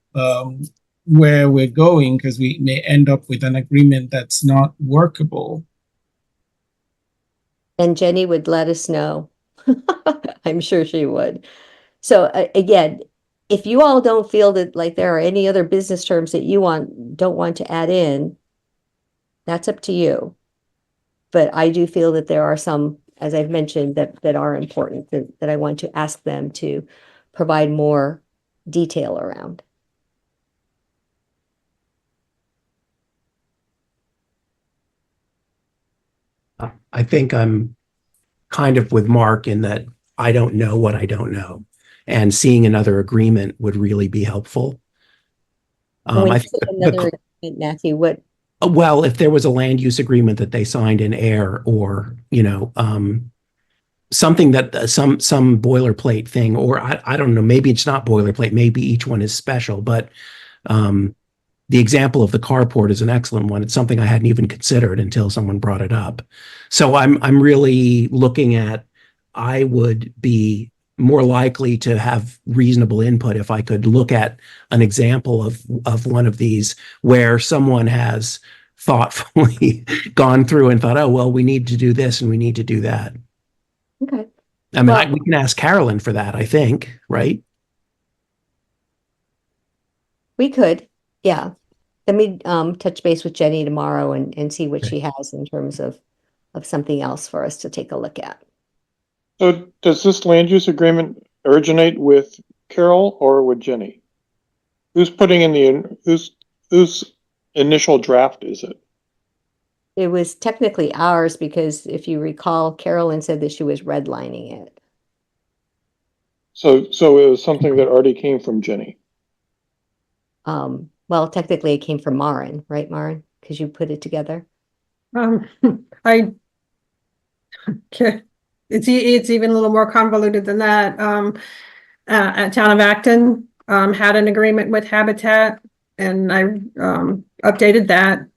where we're going, because we may end up with an agreement that's not workable. And Jenny would let us know. I'm sure she would. So again, if you all don't feel that like there are any other business terms that you don't want to add in, that's up to you. But I do feel that there are some, as I've mentioned, that are important that I want to ask them to provide more detail around. I think I'm kind of with Mark in that I don't know what I don't know. And seeing another agreement would really be helpful. When I you think say another agreement, Matthew, what? well, if there was a land use agreement that they signed in air, or, you know, something that some boilerplate thing, or I don't know, maybe it's not boilerplate, maybe each one is special, but the example of the carport is an excellent one. It's something I hadn't even considered until someone brought it up. So I'm really looking at, I would be more likely to have reasonable input if I could look at an example of one of these where someone has thoughtfully gone through and thought, oh, well, we need to do this and we need to do that. Okay. I mean, Well, we can ask Carolyn for that, I think, right? we could, yeah. Let me touch base with Jenny tomorrow and see what she has in terms of something else for us to take a look at. So does this land use agreement originate with Carol or with Jenny? Who's putting in whose initial draft is it? It was technically ours because if you recall, Carolyn said that she was redlining it. So it was something that already came from Jenny. Well, technically it came from Maren, right, Maren? Because you put it together. I okay. It's even a little more convoluted than that. At Town of Acton, had an agreement with Habitat, and I updated that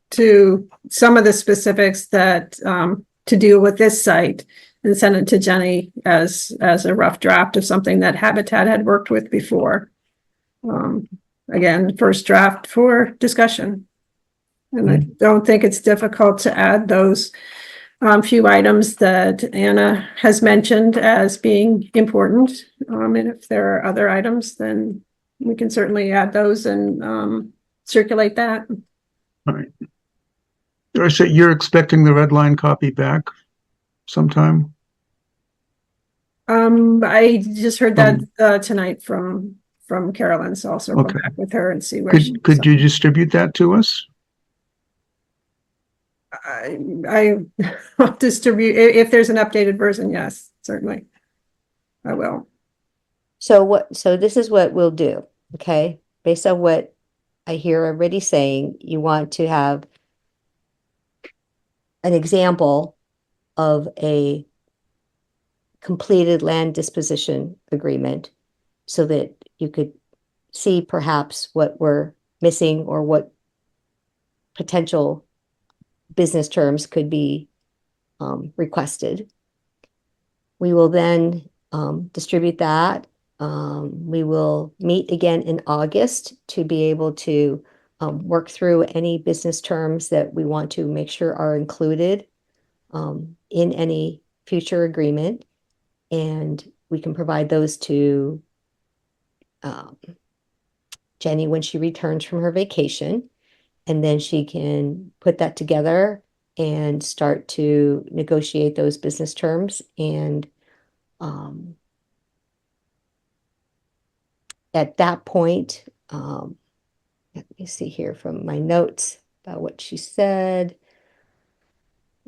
to some of the specifics that to deal with this site, and sent it to Jenny as a rough draft of something that Habitat had worked with before. Again, first draft for discussion. And I don't think it's difficult to add those few items that Anna has mentioned as being important. And if there are other items, then we can certainly add those and circulate that. All right. So you're expecting the red line copy back sometime? I just heard that tonight from Carolyn, so I'll circle Okay. back with her and see where she. Could you distribute that to us? I will distribute, if there's an updated version, yes, certainly. I will. So this is what we'll do, okay? Based on what I hear everybody saying, you want to have an example of a completed land disposition agreement so that you could see perhaps what we're missing or what potential business terms could be requested. We will then distribute that. We will meet again in August to be able to work through any business terms that we want to make sure are included in any future agreement. And we can provide those to Jenny when she returns from her vacation. And then she can put that together and start to negotiate those business terms. And at that point, let me see here from my notes about what she said.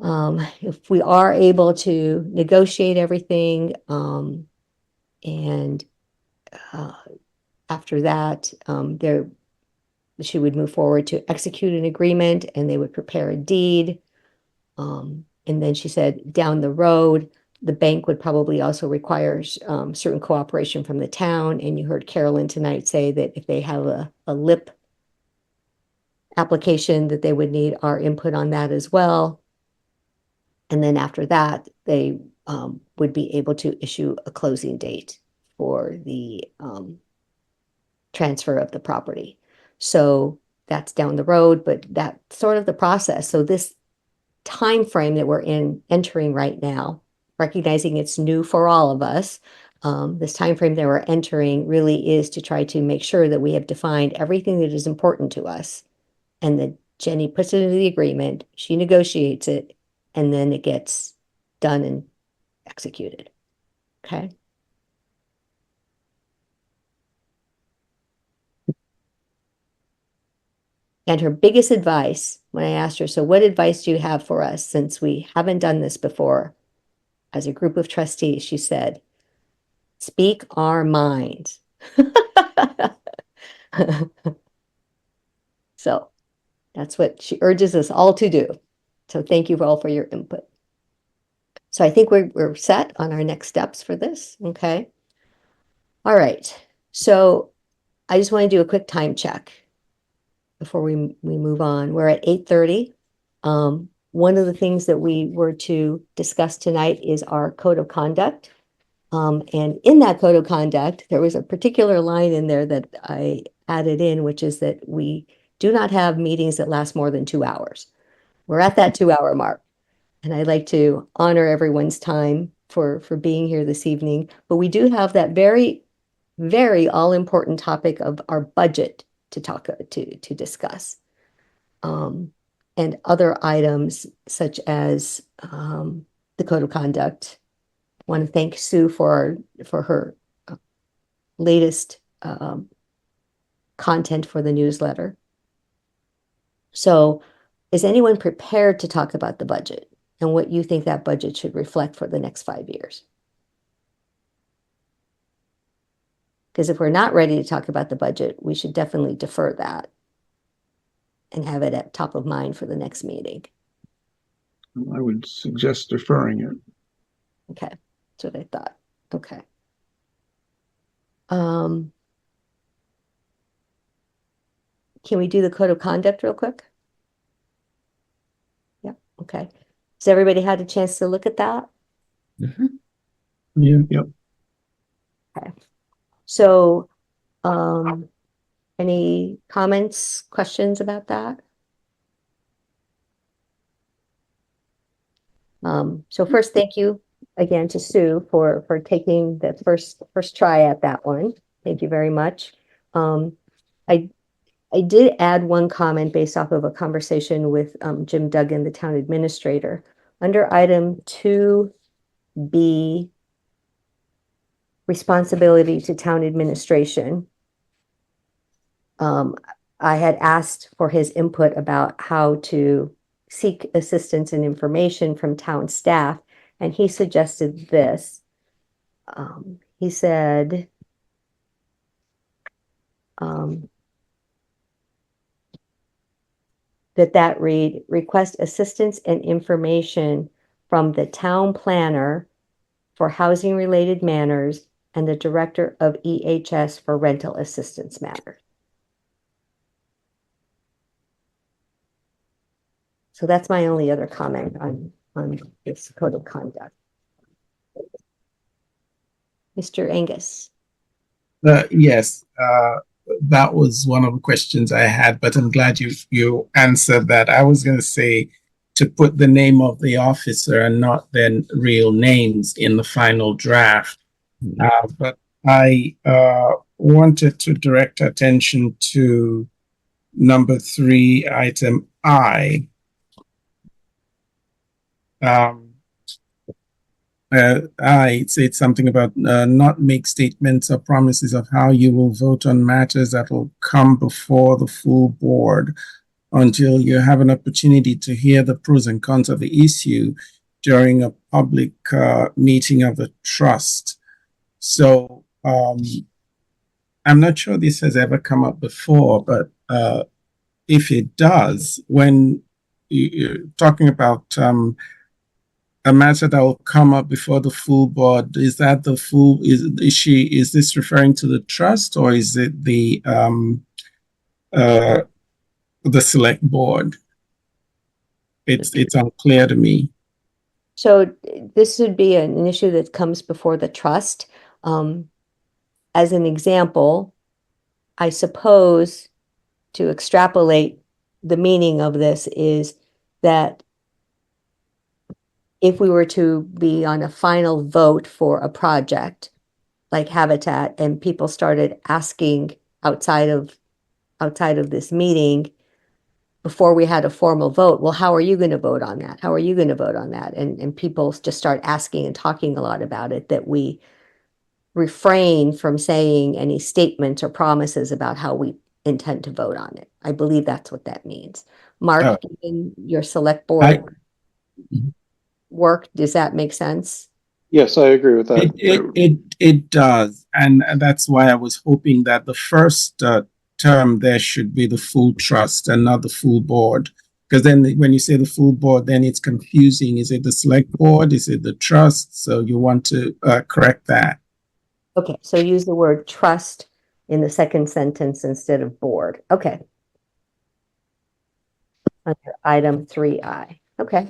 If we are able to negotiate everything, and after that, she would move forward to execute an agreement and they would prepare a deed. And then she said down the road, the bank would probably also require certain cooperation from the town. And you heard Carolyn tonight say that if they have a LIP application, that they would need our input on that as well. And then after that, they would be able to issue a closing date for the transfer of the property. So that's down the road, but that's sort of the process. So this time frame that we're entering right now, recognizing it's new for all of us, this time frame that we're entering really is to try to make sure that we have defined everything that is important to us, and that Jenny puts it into the agreement, she negotiates it, and then it gets done and executed. Okay. And her biggest advice when I asked her, so what advice do you have for us since we haven't done this before as a group of trustees? She said, speak our minds. So that's what she urges us all to do. So thank you all for your input. So I think we're set on our next steps for this. Okay. All right. So I just want to do a quick time check before we move on. We're at 8:30. One of the things that we were to discuss tonight is our code of conduct. And in that code of conduct, there was a particular line in there that I added in, which is that we do not have meetings that last more than 2 hours. We're at that 2-hour mark. And I'd like to honor everyone's time for being here this evening. But we do have that very, very all-important topic of our budget to discuss. And other items such as the code of conduct. I want to thank Sue for her latest content for the newsletter. So is anyone prepared to talk about the budget and what you think that budget should reflect for the next 5 years? Because if we're not ready to talk about the budget, we should definitely defer that and have it at top of mind for the next meeting. I would suggest deferring it. Okay, that's what I thought. Okay. Can we do the code of conduct real quick? Yep, okay. Has everybody had a chance to look at that? Mm-hmm. Yeah, yep. Okay. So, any comments, questions about that? So first, thank you again to Sue for taking the first try at that one. Thank you very much. I did add one comment based off of a conversation with Jim Duggan, the town administrator. Under item 2B, responsibility to town administration. I had asked for his input about how to seek assistance and information from town staff, and he suggested this. He said, that read, request assistance and information from the town planner for housing related matters and the director of EHS for rental assistance matters. So that's my only other comment on this code of conduct. Mr. Angus. Yes, that was one of the questions I had, but I'm glad you answered that. I was going to say to put the name of the officer and not then real names in the final draft. But I wanted to direct attention to number 3, item I. I said something about not make statements or promises of how you will vote on matters that will come before the full board until you have an opportunity to hear the pros and cons of the issue during a public meeting of the trust. So I'm not sure this has ever come up before, but if it does, when you're talking about a matter that will come up before the full board, is that the full, is this referring to the trust, or is it the select board? It's unclear to me. So this would be an issue that comes before the trust. As an example, I suppose to extrapolate the meaning of this is that if we were to be on a final vote for a project like Habitat and people started asking outside of this meeting before we had a formal vote, well, how are you going to vote on that? How are you going to vote on that? And people just start asking and talking a lot about it, that we refrain from saying any statements or promises about how we intend to vote on it. I believe that's what that means. Mark, given your select board work, does that make sense? Yes, I agree with that. It does, and that's why I was hoping that the first term there should be the full trust and not the full board, because then when you say the full board, then it's confusing. Is it the select board? Is it the trust? So you want to correct that. Okay, so use the word trust in the second sentence instead of board. Okay. Under item 3I. Okay.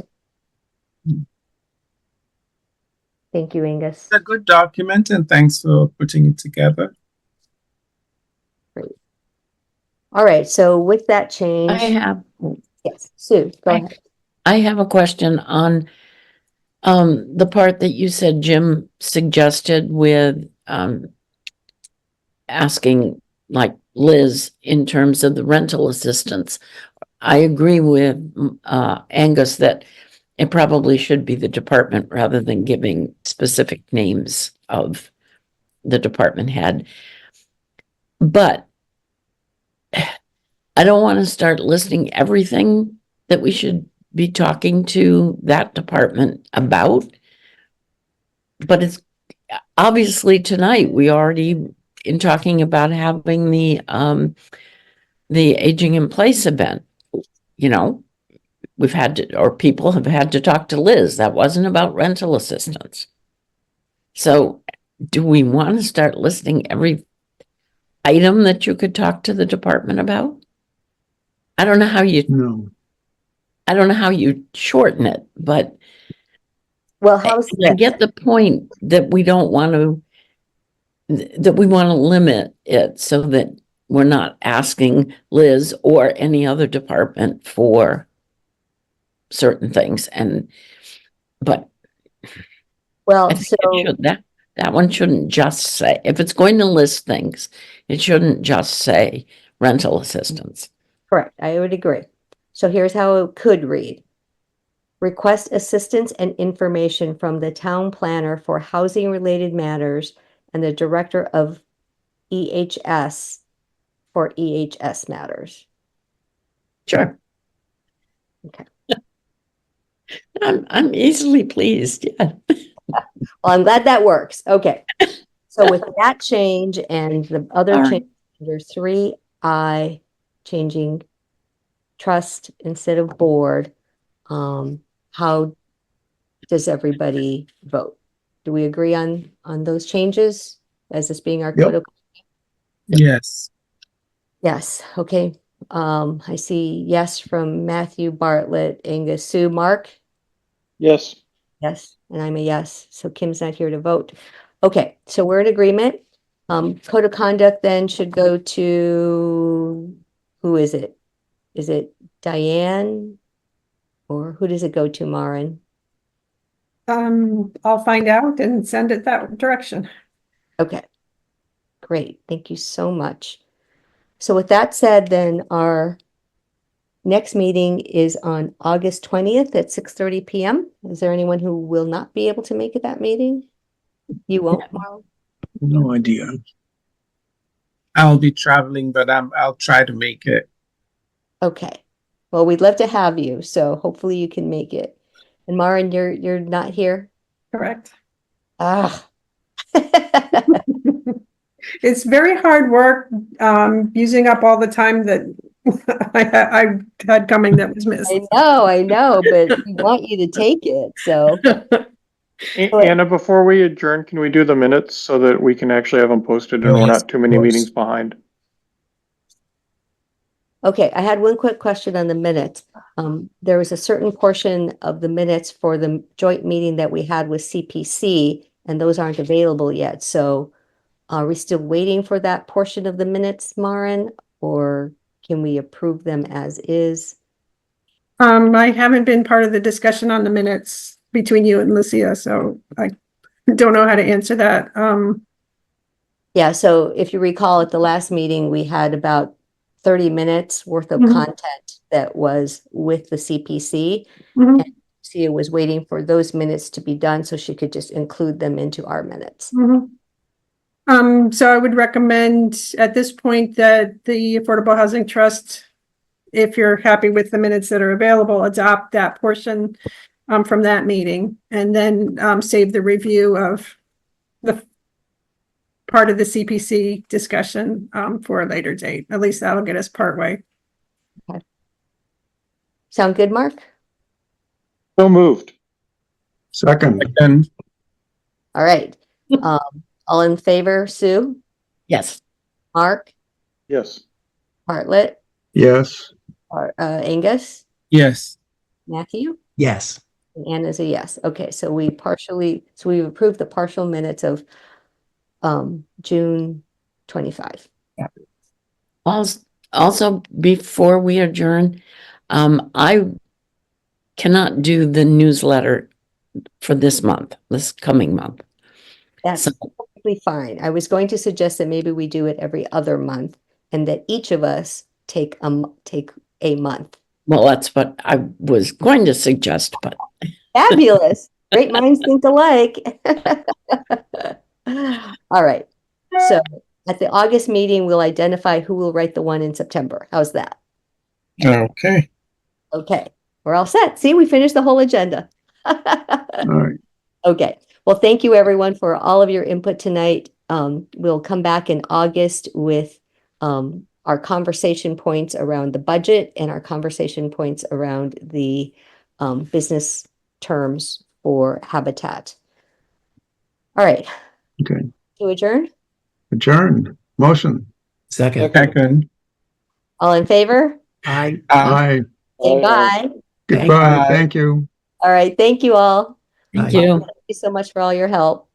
Thank you, Angus. It's a good document, and thanks for putting it together. Great. All right, so with that change. Yes, Sue, go ahead. I have a question on the part that you said Jim suggested with asking like Liz in terms of the rental assistance. I agree with Angus that it probably should be the department rather than giving specific names of the department head. But I don't want to start listing everything that we should be talking to that department about. But it's obviously tonight we already in talking about having the Aging in Place event, you know, we've had to, or people have had to talk to Liz. That wasn't about rental assistance. So do we want to start listing every item that you could talk to the department about? I don't know how you, No. I don't know how you shorten it, but Well, how's I this? get the point that we don't want to, that we want to limit it so that we're not asking Liz or any other department for certain things. But Well, I think it should, that one shouldn't just say, if it's going to list things, it shouldn't just say rental assistance. correct, I would agree. So here's how it could read. Request assistance and information from the town planner for housing related matters and the director of EHS for EHS matters. Sure. Okay. I'm easily pleased, yeah. Well, I'm glad that works. Okay. So with that change and the other All right. change under 3I, changing trust instead of board, how does everybody vote? Do we agree on those changes as this being our Yep. code of? Yes. Yes, okay. I see yes from Matthew, Bartlett, Angus, Sue, Mark. Yes. Yes, and I'm a yes. So Kim's not here to vote. Okay, so we're in agreement. Code of conduct then should go to, who is it? Is it Diane? Or who does it go to, Maren? I'll find out and send it that direction. Okay, great. Thank you so much. So with that said, then our next meeting is on August 20th at 6:30 p.m. Is there anyone who will not be able to make it that meeting? You won't, Marl? No idea. I'll be traveling, but I'll try to make it. Okay. Well, we'd love to have you, so hopefully you can make it. And Maren, you're not here? Correct. Ah. It's very hard work, using up all the time that I had coming that was missed. I know, but we want you to take it, so. Anna, before we adjourn, can we do the minutes so that we can actually have them posted and we're Yes, not too many of course. meetings behind? Okay, I had one quick question on the minutes. There was a certain portion of the minutes for the joint meeting that we had with CPC, and those aren't available yet. So are we still waiting for that portion of the minutes, Maren, or can we approve them as is? I haven't been part of the discussion on the minutes between you and Lucia, so I don't know how to answer that. Yeah, so if you recall at the last meeting, we had about 30 minutes worth of Mhm. content that was with the CPC. Mhm, Lucia was waiting for those minutes to be done so she could just include them into our minutes. mhm. So I would recommend at this point that the Affordable Housing Trust, if you're happy with the minutes that are available, adopt that portion from that meeting, and then save the review of the part of the CPC discussion for a later date. At least that'll get us partway. Sound good, Mark? So moved. Second, And All right. All in favor, Sue, Yes. Mark, Yes. Bartlett, yes. Angus, yes, Matthew, Yes. and Anna's a yes. Okay, so we've approved the partial minutes of June 25. Also, before we adjourn, I cannot do the newsletter for this coming month. That's So- perfectly fine. I was going to suggest that maybe we do it every other month and that each of us take a month. Well, that's what I was going to suggest, but Fabulous. Great minds think alike. All right. So at the August meeting, we'll identify who will write the one in September. How's that? okay. Okay, we're all set. See, we finished the whole agenda. All right. Okay. Well, thank you everyone for all of your input tonight. We'll come back in August with our conversation points around the budget and our conversation points around the business terms for Habitat. All right. Okay. To adjourn? Adjourned. Motion. Second. Second. All in favor? I. Aye. Say bye. Goodbye. Bye. Thank you. All right. Thank you all. thank Bye. you. Thank you so much for all your help.